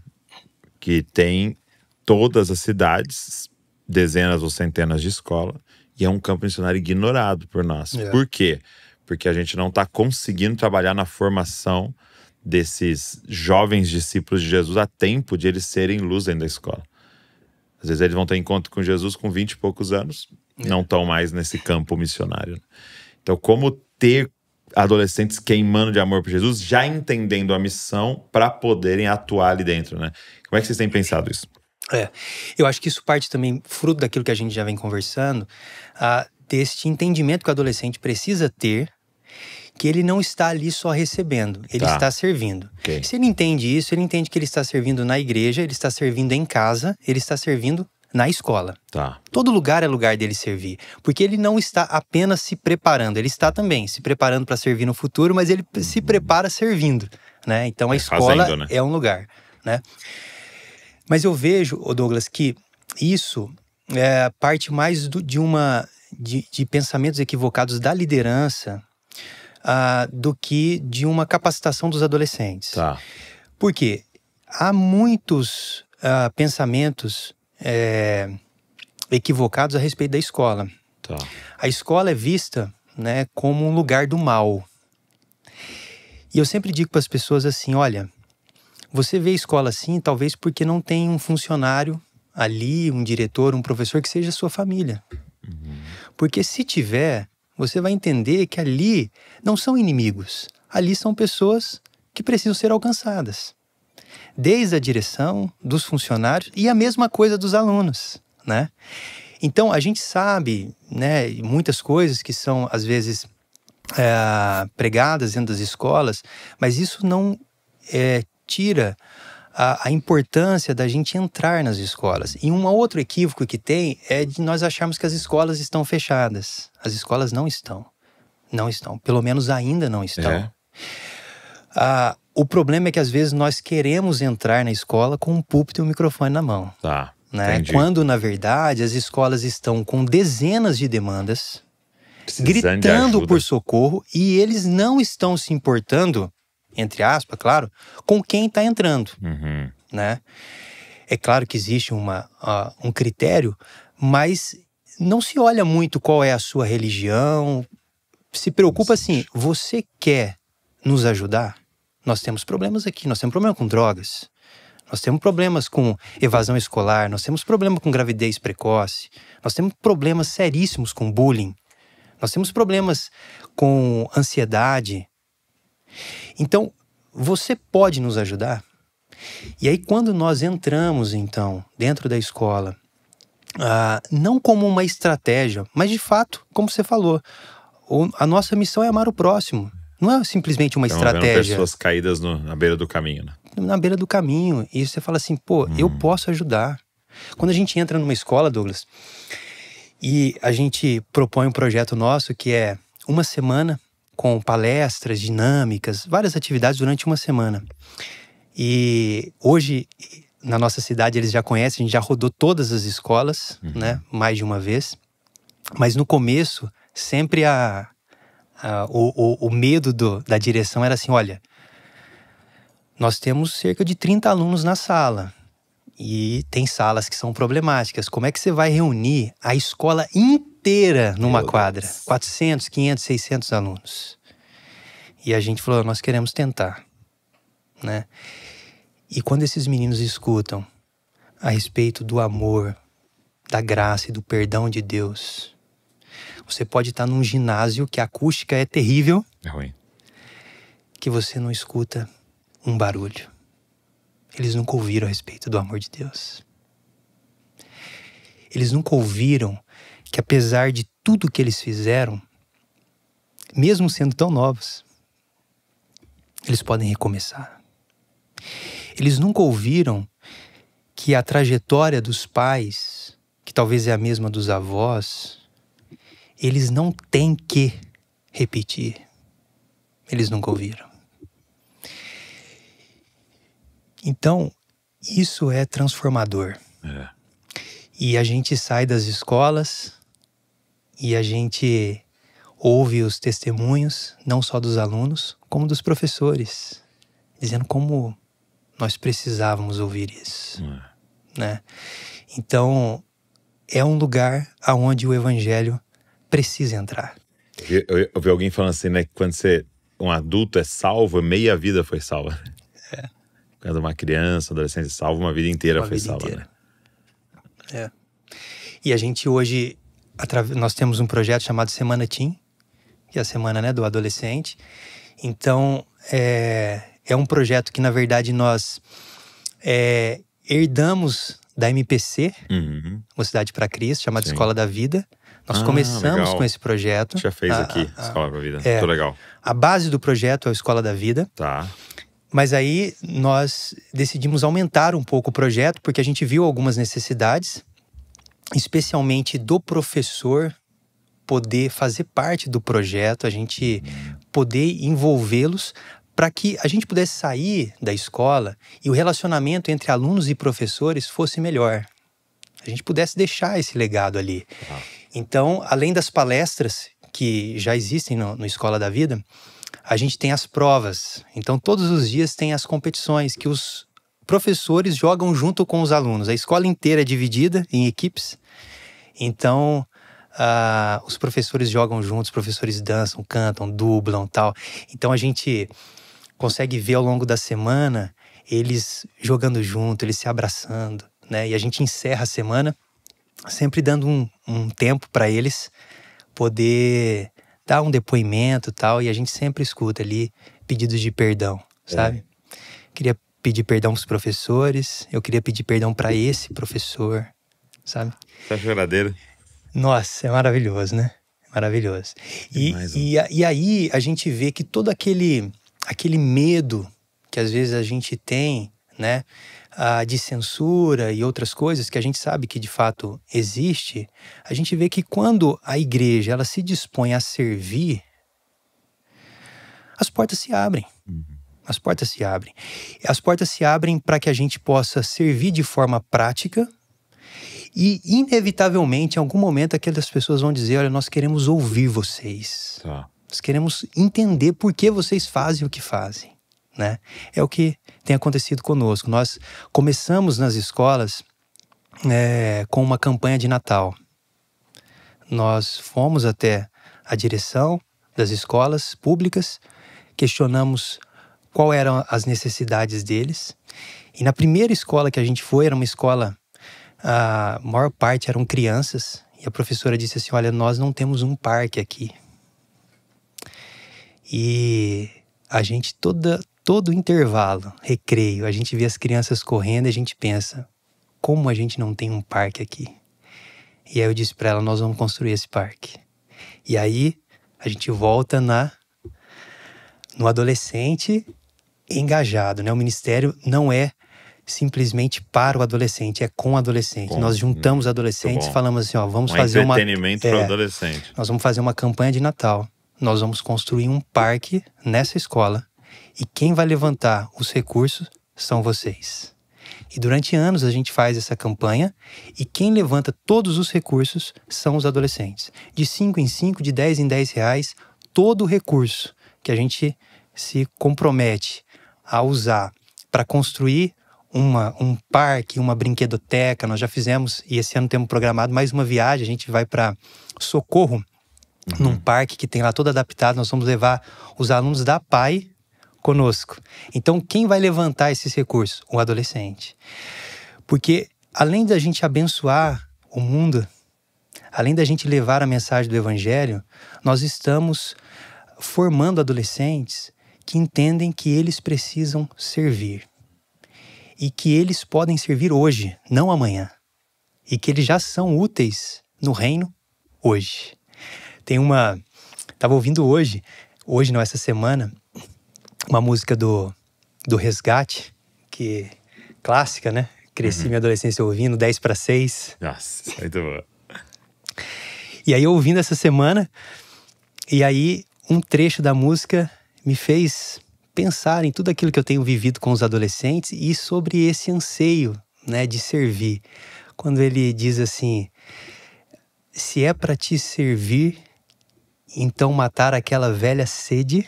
Que tem todas as cidades, dezenas ou centenas de escolas, e é um campo missionário ignorado por nós. Por quê? Porque a gente não está conseguindo trabalhar na formação desses jovens discípulos de Jesus a tempo de eles serem luz dentro da escola. Às vezes eles vão ter encontro com Jesus com 20 e poucos anos, não estão mais nesse campo missionário. Então, como ter adolescentes queimando de amor por Jesus, já entendendo a missão para poderem atuar ali dentro, né? Como é que vocês têm pensado isso? Eu acho que isso parte também, fruto daquilo que a gente já vem conversando, deste entendimento que o adolescente precisa ter, que ele não está ali só recebendo, ele está servindo. Se ele entende isso, ele entende que ele está servindo na igreja, ele está servindo em casa, ele está servindo na escola. Todo lugar é lugar dele servir. Porque ele não está apenas se preparando, ele está também se preparando para servir no futuro, mas ele se prepara servindo, né? Então a escola fazendo, né? É um lugar, né? Mas eu vejo, Douglas, que isso parte mais de pensamentos equivocados da liderança do que de uma capacitação dos adolescentes. Por quê? Há muitos pensamentos equivocados a respeito da escola. A escola é vista, né, como um lugar do mal. E eu sempre digo para as pessoas assim, olha, você vê a escola assim, talvez porque não tem um funcionário ali, um diretor, um professor que seja a sua família. Porque se tiver, você vai entender que ali não são inimigos. Ali são pessoas que precisam ser alcançadas. desde a direção, dos funcionários e a mesma coisa dos alunos, né? Então, a gente sabe, né, muitas coisas que são, às vezes, pregadas dentro das escolas, mas isso não tira a importância da gente entrar nas escolas. E um outro equívoco que tem é de nós acharmos que as escolas estão fechadas. As escolas não estão. Não estão. Pelo menos ainda não estão. O problema é que às vezes nós queremos entrar na escola com um púlpito e um microfone na mão. Tá, né? Quando, na verdade, as escolas estão com dezenas de demandas, gritando por socorro, e eles não estão se importando, entre aspas, claro, com quem está entrando. Né? É claro que existe um critério, mas não se olha muito qual é a sua religião. Se preocupa assim, você quer nos ajudar? Nós temos problemas aqui, nós temos problema com drogas, nós temos problemas com evasão escolar, nós temos problema com gravidez precoce, nós temos problemas seríssimos com bullying, nós temos problemas com ansiedade. Então, você pode nos ajudar? E aí, quando nós entramos, então, dentro da escola, não como uma estratégia, mas de fato, como você falou, a nossa missão é amar o próximo. Não é simplesmente uma estratégia. Pessoas caídas na beira do caminho, né? Na beira do caminho. E você fala assim, pô, eu posso ajudar. Quando a gente entra numa escola, Douglas, e a gente propõe um projeto nosso que é uma semana com palestras, dinâmicas, várias atividades durante uma semana. E hoje, na nossa cidade, eles já conhecem, a gente já rodou todas as escolas, né? Mais de uma vez. Mas no começo, sempre o medo da direção era assim, olha, nós temos cerca de 30 alunos na sala e tem salas que são problemáticas. Como é que você vai reunir a escola inteira numa quadra? 400, 500, 600 alunos. E a gente falou, nós queremos tentar, né? E quando esses meninos escutam a respeito do amor, da graça e do perdão de Deus, você pode estar num ginásio que a acústica é terrível. É ruim. Que você não escuta um barulho. Eles nunca ouviram a respeito do amor de Deus. Eles nunca ouviram que apesar de tudo que eles fizeram, mesmo sendo tão novos, eles podem recomeçar. Eles nunca ouviram que a trajetória dos pais, que talvez é a mesma dos avós, eles não têm que repetir. Eles nunca ouviram. Então, isso é transformador. E a gente sai das escolas e a gente ouve os testemunhos, não só dos alunos, como dos professores, dizendo como nós precisávamos ouvir isso. Né? Então, é um lugar onde o evangelho precisa entrar. Eu vi alguém falando assim, né? Que quando um adulto é salvo, meia vida foi salva. Quando uma criança, adolescente é salvo, uma vida inteira foi salva. Né? E a gente hoje, nós temos um projeto chamado Semana Teen, que é a semana, né, do adolescente. Então, é um projeto que, na verdade, nós herdamos da MPC, Mocidade para Cristo, chamada Escola da Vida. Nós começamos com esse projeto. Já fez aqui, Escola da Vida. Muito legal. A base do projeto é a Escola da Vida. Tá. Mas aí nós decidimos aumentar um pouco o projeto, porque a gente viu algumas necessidades, especialmente do professor poder fazer parte do projeto, a gente poder envolvê-los para que a gente pudesse sair da escola e o relacionamento entre alunos e professores fosse melhor. A gente pudesse deixar esse legado ali. Então, além das palestras que já existem no Escola da Vida, a gente tem as provas. Então, todos os dias tem as competições que os professores jogam junto com os alunos. A escola inteira é dividida em equipes. Então, os professores jogam juntos, os professores dançam, cantam, dublam, tal. Então, a gente consegue ver ao longo da semana eles jogando junto, eles se abraçando, né? E a gente encerra a semana sempre dando um tempo para eles poder dar um depoimento e tal, e a gente sempre escuta ali pedidos de perdão, sabe? Queria pedir perdão pros professores, eu queria pedir perdão para esse professor, sabe? Você acha verdadeiro? Nossa, é maravilhoso, né? Maravilhoso. E aí a gente vê que todo aquele medo que às vezes a gente tem, né? De censura e outras coisas que a gente sabe que de fato existe, a gente vê que quando a igreja ela se dispõe a servir, as portas se abrem. As portas se abrem. As portas se abrem para que a gente possa servir de forma prática e, inevitavelmente, em algum momento, aquelas pessoas vão dizer, olha, nós queremos ouvir vocês. Tá. Nós queremos entender por que vocês fazem o que fazem, né? É o que tem acontecido conosco. Nós começamos nas escolas com uma campanha de Natal. Nós fomos até a direção das escolas públicas, questionamos qual eram as necessidades deles. E na primeira escola que a gente foi, era uma escola, a maior parte eram crianças, e a professora disse assim, olha, nós não temos um parque aqui. E a gente, todo intervalo, recreio, a gente vê as crianças correndo e a gente pensa, como a gente não tem um parque aqui? E aí eu disse para ela, nós vamos construir esse parque. E aí a gente volta no adolescente engajado, né? O ministério não é simplesmente para o adolescente, é com o adolescente. Nós juntamos adolescentes e falamos assim, ó, vamos fazer entretenimento para o adolescente. Nós vamos fazer uma campanha de Natal. Nós vamos construir um parque nessa escola e quem vai levantar os recursos são vocês. E durante anos a gente faz essa campanha e quem levanta todos os recursos são os adolescentes. De 5 em 5, de 10 em 10 reais, todo o recurso que a gente se compromete a usar para construir um parque, uma brinquedoteca. Nós já fizemos, e esse ano temos programado mais uma viagem, a gente vai para Socorro, num parque que tem lá todo adaptado, nós vamos levar os alunos da PAI conosco. Então, quem vai levantar esses recursos? O adolescente. Porque, além da gente abençoar o mundo, além da gente levar a mensagem do Evangelho, nós estamos formando adolescentes que entendem que eles precisam servir. E que eles podem servir hoje, não amanhã. E que eles já são úteis no reino hoje. Estava ouvindo hoje não, essa semana, uma música do Resgate, que clássica, né? Cresci minha adolescência ouvindo, 10 para 6. Nossa, muito bom. E aí eu ouvindo essa semana, e aí um trecho da música me fez pensar em tudo aquilo que eu tenho vivido com os adolescentes e sobre esse anseio, né, de servir. Quando ele diz assim, se é para te servir, então matar aquela velha sede.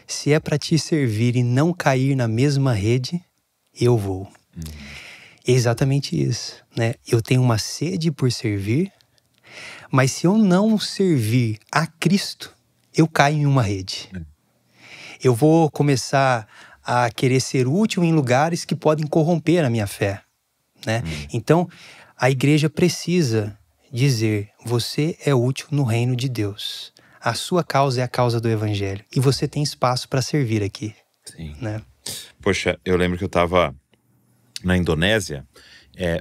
Se é para te servir e não cair na mesma rede, eu vou. É exatamente isso, né? Eu tenho uma sede por servir, mas se eu não servir a Cristo, eu caio em uma rede. Eu vou começar a querer ser útil em lugares que podem corromper a minha fé, né? Então, a igreja precisa dizer, você é útil no reino de Deus. A sua causa é a causa do Evangelho. E você tem espaço para servir aqui. Sim. Né? Poxa, eu lembro que eu estava na Indonésia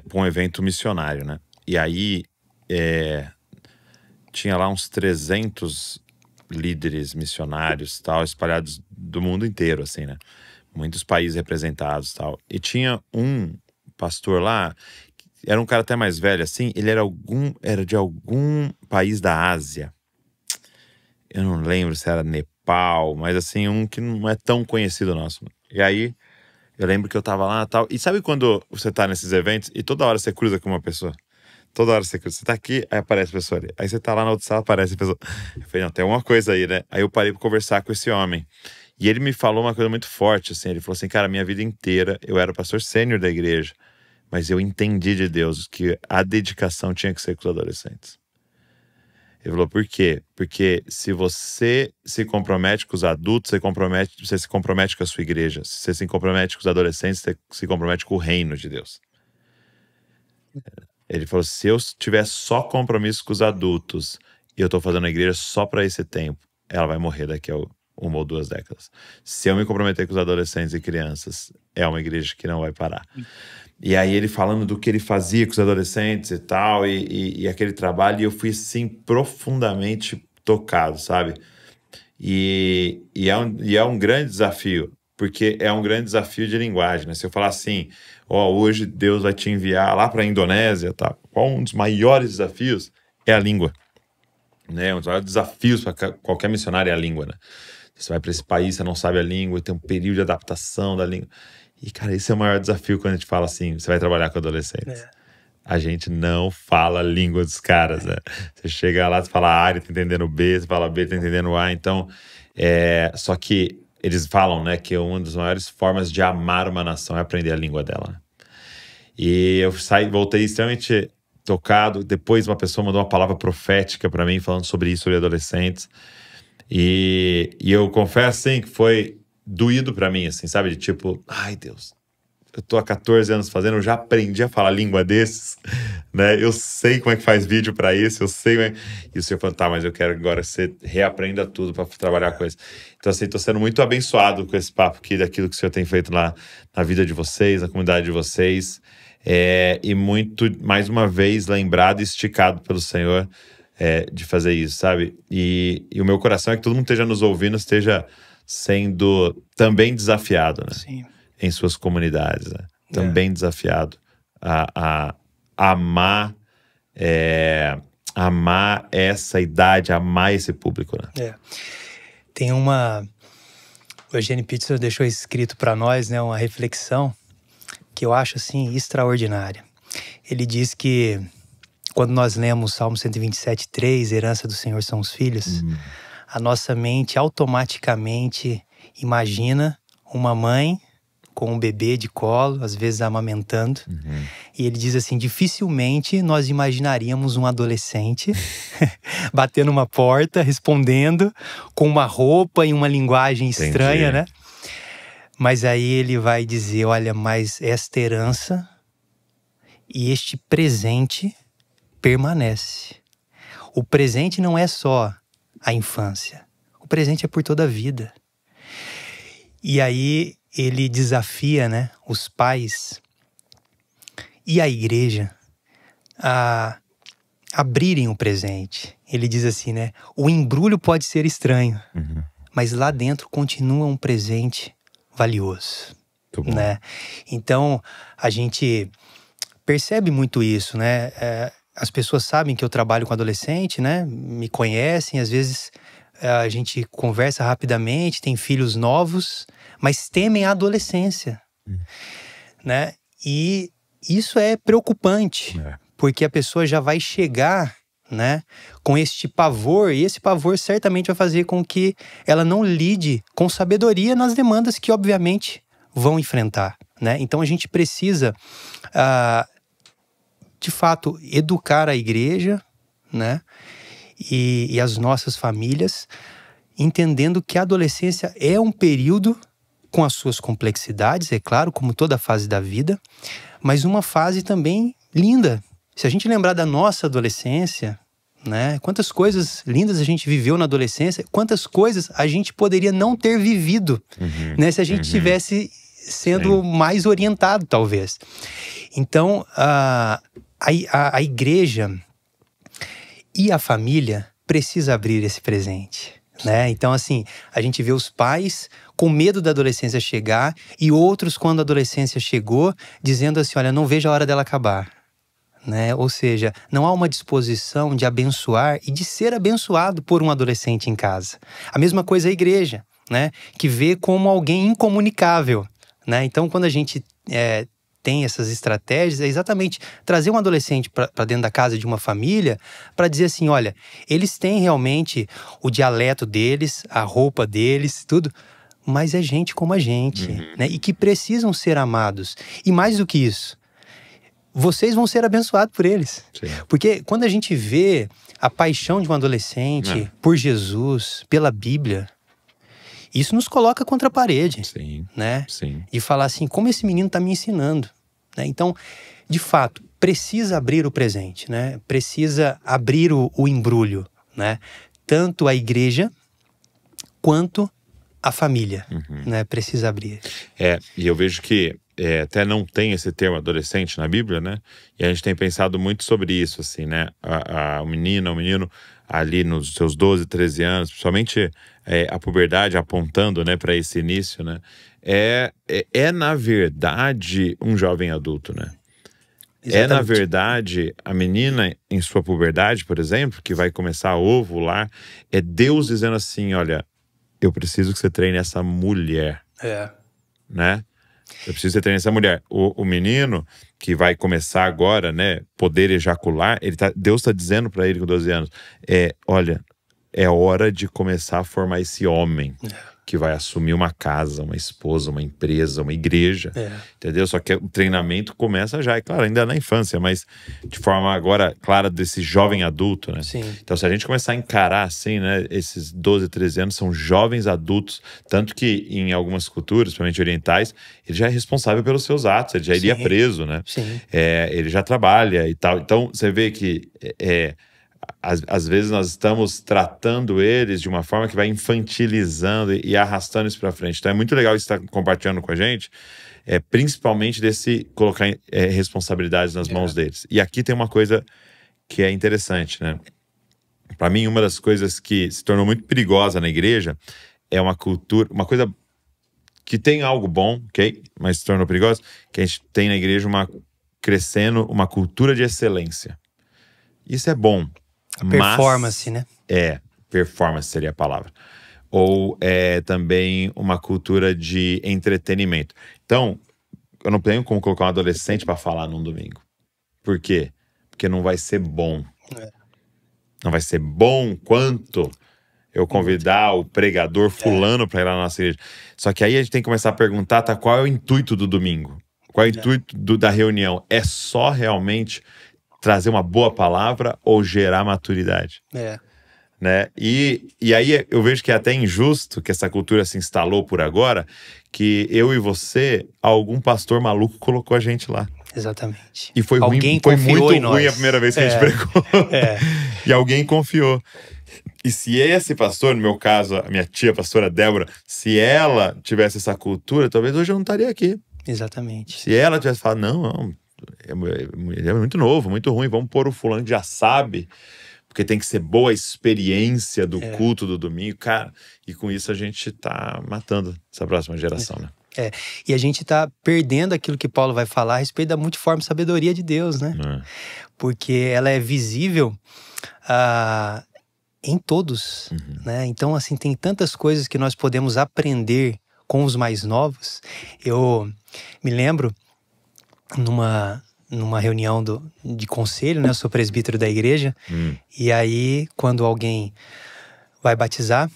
para um evento missionário, né? E aí tinha lá uns 300 líderes missionários tal, espalhados do mundo inteiro, assim, né? Muitos países representados tal. E tinha um pastor lá, era um cara até mais velho, assim, ele era de algum país da Ásia. Eu não lembro se era Nepal, mas assim, um que não é tão conhecido nosso. E aí, eu lembro que eu tava lá e tal. E sabe quando você tá nesses eventos e toda hora você cruza com uma pessoa? Toda hora você cruza. Você tá aqui, aí aparece a pessoa ali. Aí você tá lá na outra sala, aparece a pessoa. Eu falei, não, tem alguma coisa aí, né? Aí eu parei pra conversar com esse homem. E ele me falou uma coisa muito forte, assim. Ele falou assim, cara, minha vida inteira eu era pastor sênior da igreja. Mas eu entendi de Deus que a dedicação tinha que ser com os adolescentes. Ele falou, por quê? Porque se você se compromete com os adultos, você se compromete com a sua igreja. Se você se compromete com os adolescentes, você se compromete com o reino de Deus. Ele falou, se eu tiver só compromisso com os adultos e eu tô fazendo a igreja só para esse tempo, ela vai morrer daqui a 1 ou 2 décadas. Se eu me comprometer com os adolescentes e crianças, é uma igreja que não vai parar. E aí ele falando do que ele fazia com os adolescentes e tal, e aquele trabalho, e eu fui, assim, profundamente tocado, sabe? E é um grande desafio, porque é um grande desafio de linguagem, né? Se eu falar assim, hoje Deus vai te enviar lá para a Indonésia, tá? Qual um dos maiores desafios é a língua, né? Um dos maiores desafios para qualquer missionário é a língua, né? Você vai para esse país, você não sabe a língua, tem um período de adaptação da língua. E, cara, esse é o maior desafio quando a gente fala assim, você vai trabalhar com adolescentes. A gente não fala a língua dos caras, né? Você chega lá, você fala A, ele tá entendendo B, você fala B, tá entendendo A. Então, só que eles falam, né, que uma das maiores formas de amar uma nação é aprender a língua dela, né? E eu voltei extremamente tocado. Depois uma pessoa mandou uma palavra profética pra mim, falando sobre isso, sobre adolescentes. E eu confesso, assim, que foi doído pra mim, assim, sabe? De tipo, ai, Deus, eu tô há 14 anos fazendo, eu já aprendi a falar língua desses, né? Eu sei como é que faz vídeo pra isso, eu sei como é... E o senhor falou, tá, mas eu quero agora que você reaprenda tudo pra trabalhar com isso. Então, assim, tô sendo muito abençoado com esse papo aqui, daquilo que o senhor tem feito lá na vida de vocês, na comunidade de vocês. E muito, mais uma vez, lembrado e esticado pelo Senhor de fazer isso, sabe? E o meu coração é que todo mundo esteja nos ouvindo, esteja sendo também desafiado, né? Sim. Em suas comunidades, né? Também desafiado a amar essa idade, amar esse público, né? Tem o Eugene Peterson deixou escrito para nós, né, uma reflexão que eu acho, assim, extraordinária. Ele diz que quando nós lemos Salmo 127:3, herança do Senhor são os filhos, a nossa mente automaticamente imagina uma mãe com um bebê de colo, às vezes amamentando. E ele diz assim, dificilmente nós imaginaríamos um adolescente batendo uma porta, respondendo com uma roupa e uma linguagem estranha, né? Mas aí ele vai dizer, olha, mas esta herança e este presente permanece. O presente não é só a infância. O presente é por toda a vida. E aí ele desafia, né, os pais e a igreja a abrirem o presente. Ele diz assim, né, o embrulho pode ser estranho, mas lá dentro continua um presente valioso, né? Então, a gente percebe muito isso, né? As pessoas sabem que eu trabalho com adolescente, né? Me conhecem, às vezes a gente conversa rapidamente, tem filhos novos, mas temem a adolescência, né? E isso é preocupante, porque a pessoa já vai chegar, né, com este pavor, e esse pavor certamente vai fazer com que ela não lide com sabedoria nas demandas que, obviamente, vão enfrentar, né? Então a gente precisa, de fato, educar a igreja, né, e as nossas famílias, entendendo que a adolescência é um período com as suas complexidades, é claro, como toda fase da vida, mas uma fase também linda. Se a gente lembrar da nossa adolescência, né, quantas coisas lindas a gente viveu na adolescência, quantas coisas a gente poderia não ter vivido, né, se a gente tivesse sendo mais orientado, talvez. Então, a igreja e a família precisa abrir esse presente, né? Então, assim, a gente vê os pais com medo da adolescência chegar e outros, quando a adolescência chegou, dizendo assim, olha, não vejo a hora dela acabar, né? Ou seja, não há uma disposição de abençoar e de ser abençoado por um adolescente em casa. A mesma coisa a igreja, né? Que vê como alguém incomunicável, né? Então, quando a gente tem essas estratégias, é exatamente trazer um adolescente para dentro da casa de uma família para dizer assim, olha, eles têm realmente o dialeto deles, a roupa deles, tudo, mas é gente como a gente, né? E que precisam ser amados. E mais do que isso, vocês vão ser abençoados por eles. Sim. Porque quando a gente vê a paixão de um adolescente por Jesus, pela Bíblia, isso nos coloca contra a parede, né? E falar assim, como esse menino está me ensinando, né? Então, de fato, precisa abrir o presente, né? Precisa abrir o embrulho, né? Tanto a igreja quanto a família, né? Precisa abrir. E eu vejo que até não tem esse termo adolescente na Bíblia, né? E a gente tem pensado muito sobre isso, assim, né? O menino ali nos seus 12, 13 anos, principalmente a puberdade apontando, né, para esse início, né? Na verdade, um jovem adulto, né? Exatamente. Na verdade, a menina em sua puberdade, por exemplo, que vai começar a ovular, é Deus dizendo assim, olha, eu preciso que você treine essa mulher, né? Eu preciso que você treine essa mulher. O menino que vai começar agora, né, poder ejacular, Deus está dizendo para ele com 12 anos, olha, é hora de começar a formar esse homem que vai assumir uma casa, uma esposa, uma empresa, uma igreja, entendeu? Só que o treinamento começa já, é claro, ainda na infância, mas de forma agora clara desse jovem adulto, né? Sim. Então, se a gente começar a encarar assim, né, esses 12, 13 anos são jovens adultos, tanto que em algumas culturas, principalmente orientais, ele já é responsável pelos seus atos, ele já iria preso, né? Sim. Ele já trabalha e tal. Então, você vê que às vezes nós estamos tratando eles de uma forma que vai infantilizando e arrastando isso para frente. Então é muito legal isso estar compartilhando com a gente, principalmente desse colocar responsabilidades nas mãos deles. E aqui tem uma coisa que é interessante, né? Para mim, uma das coisas que se tornou muito perigosa na igreja é uma cultura, uma coisa que tem algo bom, ok? Mas se tornou perigosa, que a gente tem na igreja crescendo uma cultura de excelência. Isso é bom. Performance, né? Performance seria a palavra. Ou também uma cultura de entretenimento. Então, eu não tenho como colocar um adolescente para falar num domingo. Por quê? Porque não vai ser bom. Não vai ser bom quanto eu convidar o pregador fulano para ir lá na nossa igreja. Só que aí a gente tem que começar a perguntar, qual é o intuito do domingo? Qual é o intuito da reunião? É só realmente trazer uma boa palavra ou gerar maturidade? Né? E aí eu vejo que é até injusto que essa cultura se instalou por agora, que eu e você, algum pastor maluco colocou a gente lá. Exatamente. E foi ruim, foi muito ruim a primeira vez que a gente pregou. E alguém confiou. E se esse pastor, no meu caso, a minha tia, a pastora Débora, se ela tivesse essa cultura, talvez hoje eu não estaria aqui. Exatamente. Se ela tivesse falado, não, ele é muito novo, muito ruim, vamos pôr o fulano que já sabe, porque tem que ser boa a experiência do culto do domingo, cara. E com isso a gente tá matando essa próxima geração, né? E a gente tá perdendo aquilo que Paulo vai falar a respeito da multiforme sabedoria de Deus, né? Porque ela é visível em todos, né? Então, assim, tem tantas coisas que nós podemos aprender com os mais novos. Eu me lembro numa reunião de conselho, né? Eu sou presbítero da igreja. E aí, quando alguém vai batizar,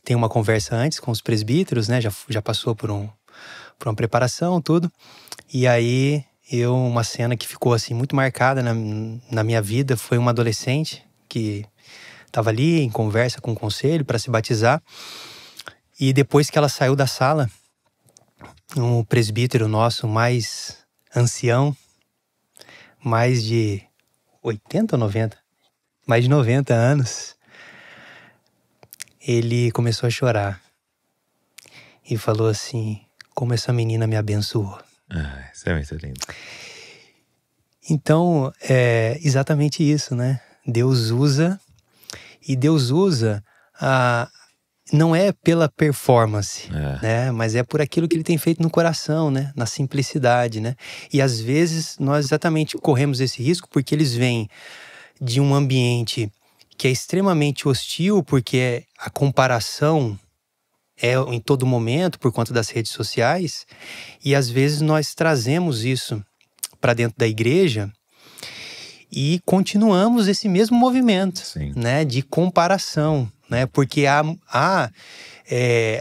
tem uma conversa antes com os presbíteros, né? Já passou por uma preparação, tudo. E aí, uma cena que ficou assim muito marcada na minha vida foi uma adolescente que estava ali em conversa com o conselho para se batizar. E depois que ela saiu da sala, um presbítero nosso mais ancião, mais de 80 ou 90? Mais de 90 anos, ele começou a chorar e falou assim, como essa menina me abençoou. Isso é muito lindo. Então, é exatamente isso, né? Deus usa, e Deus usa não é pela performance, né? Mas é por aquilo que ele tem feito no coração, né? Na simplicidade, né? E às vezes nós exatamente corremos esse risco porque eles vêm de um ambiente que é extremamente hostil, porque a comparação é em todo momento por conta das redes sociais, e às vezes nós trazemos isso para dentro da igreja e continuamos esse mesmo movimento, né, de comparação, né, porque há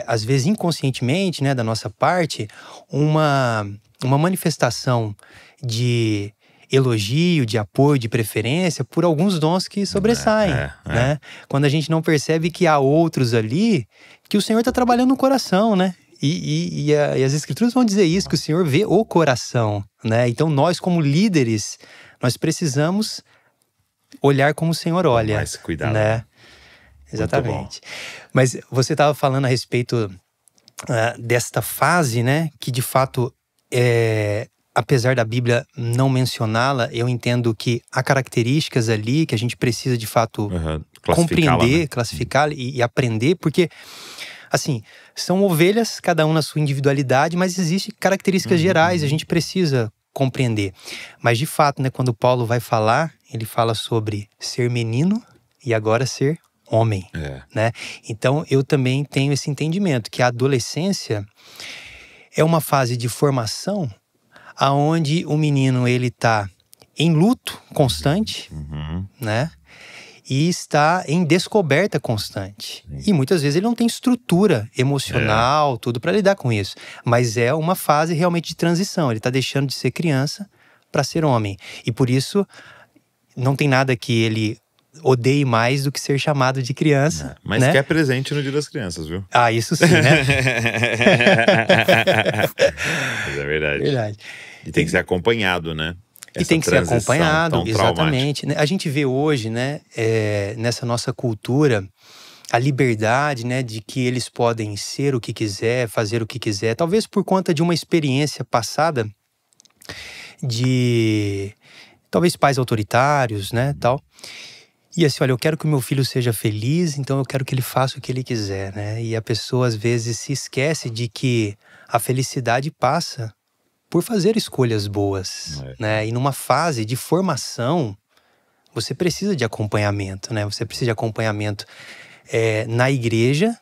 às vezes inconscientemente, né, da nossa parte, uma manifestação de elogio, de apoio, de preferência por alguns dons que sobressaem, né? Quando a gente não percebe que há outros ali que o Senhor está trabalhando no coração, né? E as escrituras vão dizer isso, que o Senhor vê o coração, né? Então nós como líderes, nós precisamos olhar como o Senhor olha. Mais cuidado. Né? Exatamente. Mas você estava falando a respeito desta fase, né, que de fato, apesar da Bíblia não mencioná-la, eu entendo que há características ali que a gente precisa de fato compreender, né? classificar e aprender, porque assim, são ovelhas, cada um na sua individualidade, mas existem características gerais, a gente precisa compreender. Mas de fato, né, quando Paulo vai falar, ele fala sobre ser menino e agora ser homem, né? Então eu também tenho esse entendimento que a adolescência é uma fase de formação aonde o menino ele tá em luto constante, né? E está em descoberta constante. E muitas vezes ele não tem estrutura emocional, tudo para lidar com isso. Mas é uma fase realmente de transição. Ele está deixando de ser criança para ser homem. E por isso não tem nada que ele odeie mais do que ser chamado de criança. Mas né? quer presente no Dia das Crianças, viu? Ah, isso sim, né? Mas é verdade. Verdade. E tem que ser acompanhado, né? E tem que ser acompanhado, exatamente. A gente vê hoje, né, nessa nossa cultura, a liberdade, né, de que eles podem ser o que quiser, fazer o que quiser. Talvez por conta de uma experiência passada de, talvez, pais autoritários, né, tal. E assim, olha, eu quero que o meu filho seja feliz, então eu quero que ele faça o que ele quiser, né? E a pessoa, às vezes, se esquece de que a felicidade passa por fazer escolhas boas, né? E numa fase de formação, você precisa de acompanhamento, né? Você precisa de acompanhamento na igreja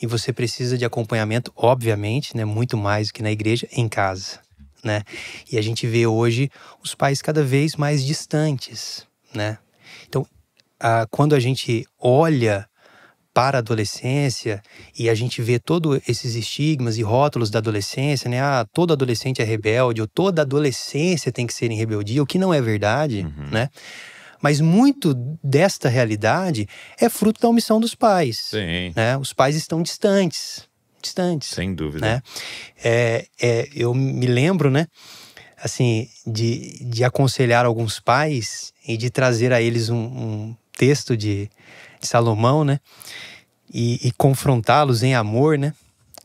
e você precisa de acompanhamento, obviamente, né? Muito mais do que na igreja, em casa, né? E a gente vê hoje os pais cada vez mais distantes, né? Então, quando a gente olha para a adolescência e a gente vê todos esses estigmas e rótulos da adolescência, né? Todo adolescente é rebelde, ou toda adolescência tem que ser em rebeldia, o que não é verdade, né? Mas muito desta realidade é fruto da omissão dos pais. Sim. Né? Os pais estão distantes. Sem dúvida. Né? Eu me lembro, né? Assim, de aconselhar alguns pais e de trazer a eles um texto de Salomão, né? E confrontá-los em amor, né?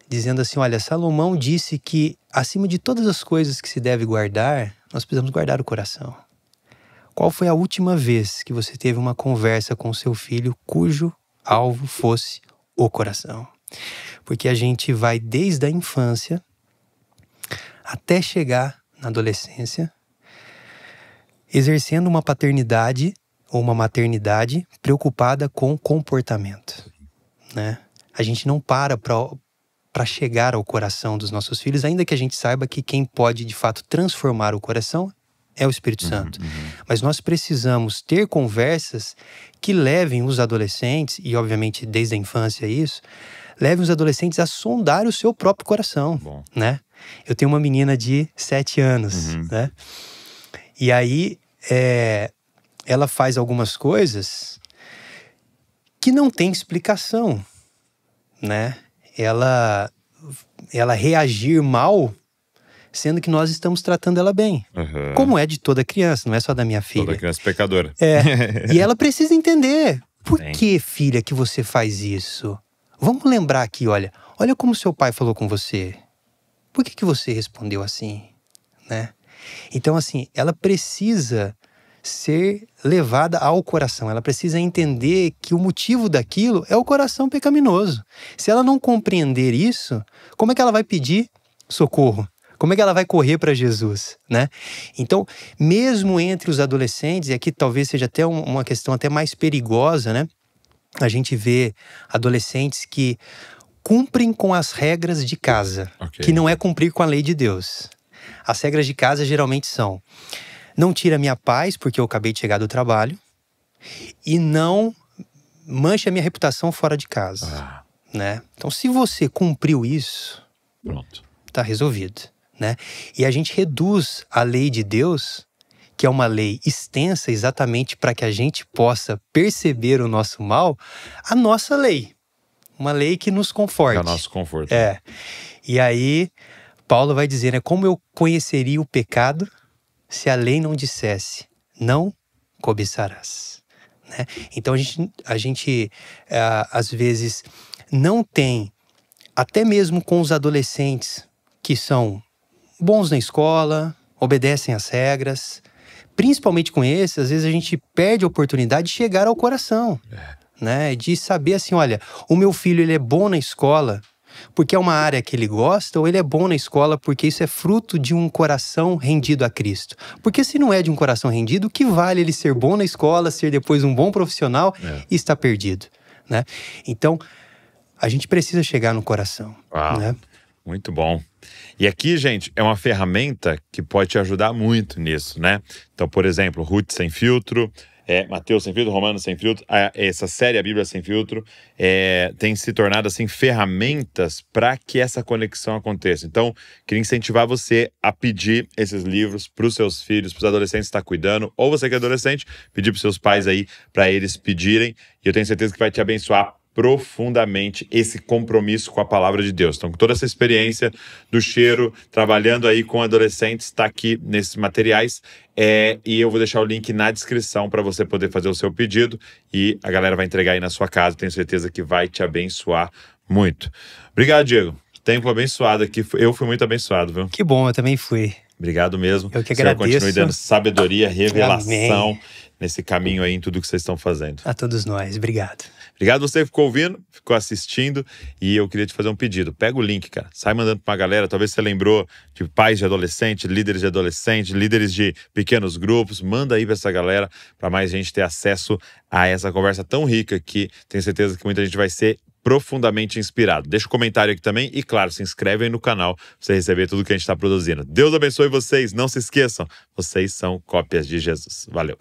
Dizendo assim, olha, Salomão disse que acima de todas as coisas que se deve guardar, nós precisamos guardar o coração. Qual foi a última vez que você teve uma conversa com seu filho cujo alvo fosse o coração? Porque a gente vai desde a infância até chegar na adolescência exercendo uma paternidade ou uma maternidade preocupada com o comportamento, né? A gente não para chegar ao coração dos nossos filhos, ainda que a gente saiba que quem pode de fato transformar o coração é o Espírito Santo. Mas nós precisamos ter conversas que levem os adolescentes, e obviamente desde a infância isso, levem os adolescentes a sondar o seu próprio coração, né? Eu tenho uma menina de 7 anos, né? E aí, ela faz algumas coisas que não tem explicação, né? Ela reagir mal, sendo que nós estamos tratando ela bem. Como é de toda criança, não é só da minha filha. Toda criança pecadora. E ela precisa entender. Por que, filha, que você faz isso? Vamos lembrar aqui, olha como seu pai falou com você. Por que você respondeu assim, né? Então, assim, ela precisa ser levada ao coração. Ela precisa entender que o motivo daquilo é o coração pecaminoso. Se ela não compreender isso, como é que ela vai pedir socorro? Como é que ela vai correr para Jesus, né? Então, mesmo entre os adolescentes, e aqui talvez seja até uma questão até mais perigosa, né? A gente vê adolescentes que cumprem com as regras de casa, que não é cumprir com a lei de Deus. As regras de casa geralmente são: não tira minha paz porque eu acabei de chegar do trabalho, e não mancha a minha reputação fora de casa, né? Então, se você cumpriu isso, pronto, tá resolvido, né? E a gente reduz a lei de Deus, que é uma lei extensa exatamente para que a gente possa perceber o nosso mal, a nossa lei. Uma lei que nos conforte. É o nosso conforto. E aí, Paulo vai dizer, né? Como eu conheceria o pecado se a lei não dissesse, não cobiçarás, né? Então a gente às vezes não tem até mesmo com os adolescentes que são bons na escola, obedecem às regras, principalmente com esses, às vezes a gente perde a oportunidade de chegar ao coração, né? De saber assim, olha, o meu filho ele é bom na escola porque é uma área que ele gosta, ou ele é bom na escola porque isso é fruto de um coração rendido a Cristo. Porque se não é de um coração rendido, o que vale ele ser bom na escola, ser depois um bom profissional e estar perdido, né? Então, a gente precisa chegar no coração. Uau, né? Muito bom. E aqui, gente, é uma ferramenta que pode te ajudar muito nisso, né? Então, por exemplo, Ruth Sem Filtro, Mateus Sem Filtro, Romanos Sem Filtro, essa série, a Bíblia Sem Filtro, tem se tornado, assim, ferramentas para que essa conexão aconteça. Então, queria incentivar você a pedir esses livros para os seus filhos, para os adolescentes que está cuidando, ou você que é adolescente, pedir para os seus pais aí, para eles pedirem, e eu tenho certeza que vai te abençoar profundamente esse compromisso com a palavra de Deus. Então, com toda essa experiência do Cheiro, trabalhando aí com adolescentes, está aqui nesses materiais, e eu vou deixar o link na descrição para você poder fazer o seu pedido, e a galera vai entregar aí na sua casa, tenho certeza que vai te abençoar muito. Obrigado, Diego. Tempo abençoado aqui, eu fui muito abençoado, viu? Que bom, eu também fui. Obrigado mesmo. Eu que Senhor, agradeço. continue dando sabedoria, revelação Amém. Nesse caminho aí, em tudo que vocês estão fazendo. A todos nós, obrigado. Obrigado você que ficou ouvindo, ficou assistindo, e eu queria te fazer um pedido. Pega o link, cara, sai mandando pra uma galera, talvez você lembrou de pais de adolescente, líderes de adolescente, líderes de pequenos grupos, manda aí pra essa galera, pra mais gente ter acesso a essa conversa tão rica que tenho certeza que muita gente vai ser profundamente inspirado. Deixa um comentário aqui também e, claro, se inscreve aí no canal pra você receber tudo que a gente está produzindo. Deus abençoe vocês, não se esqueçam, vocês são cópias de Jesus. Valeu!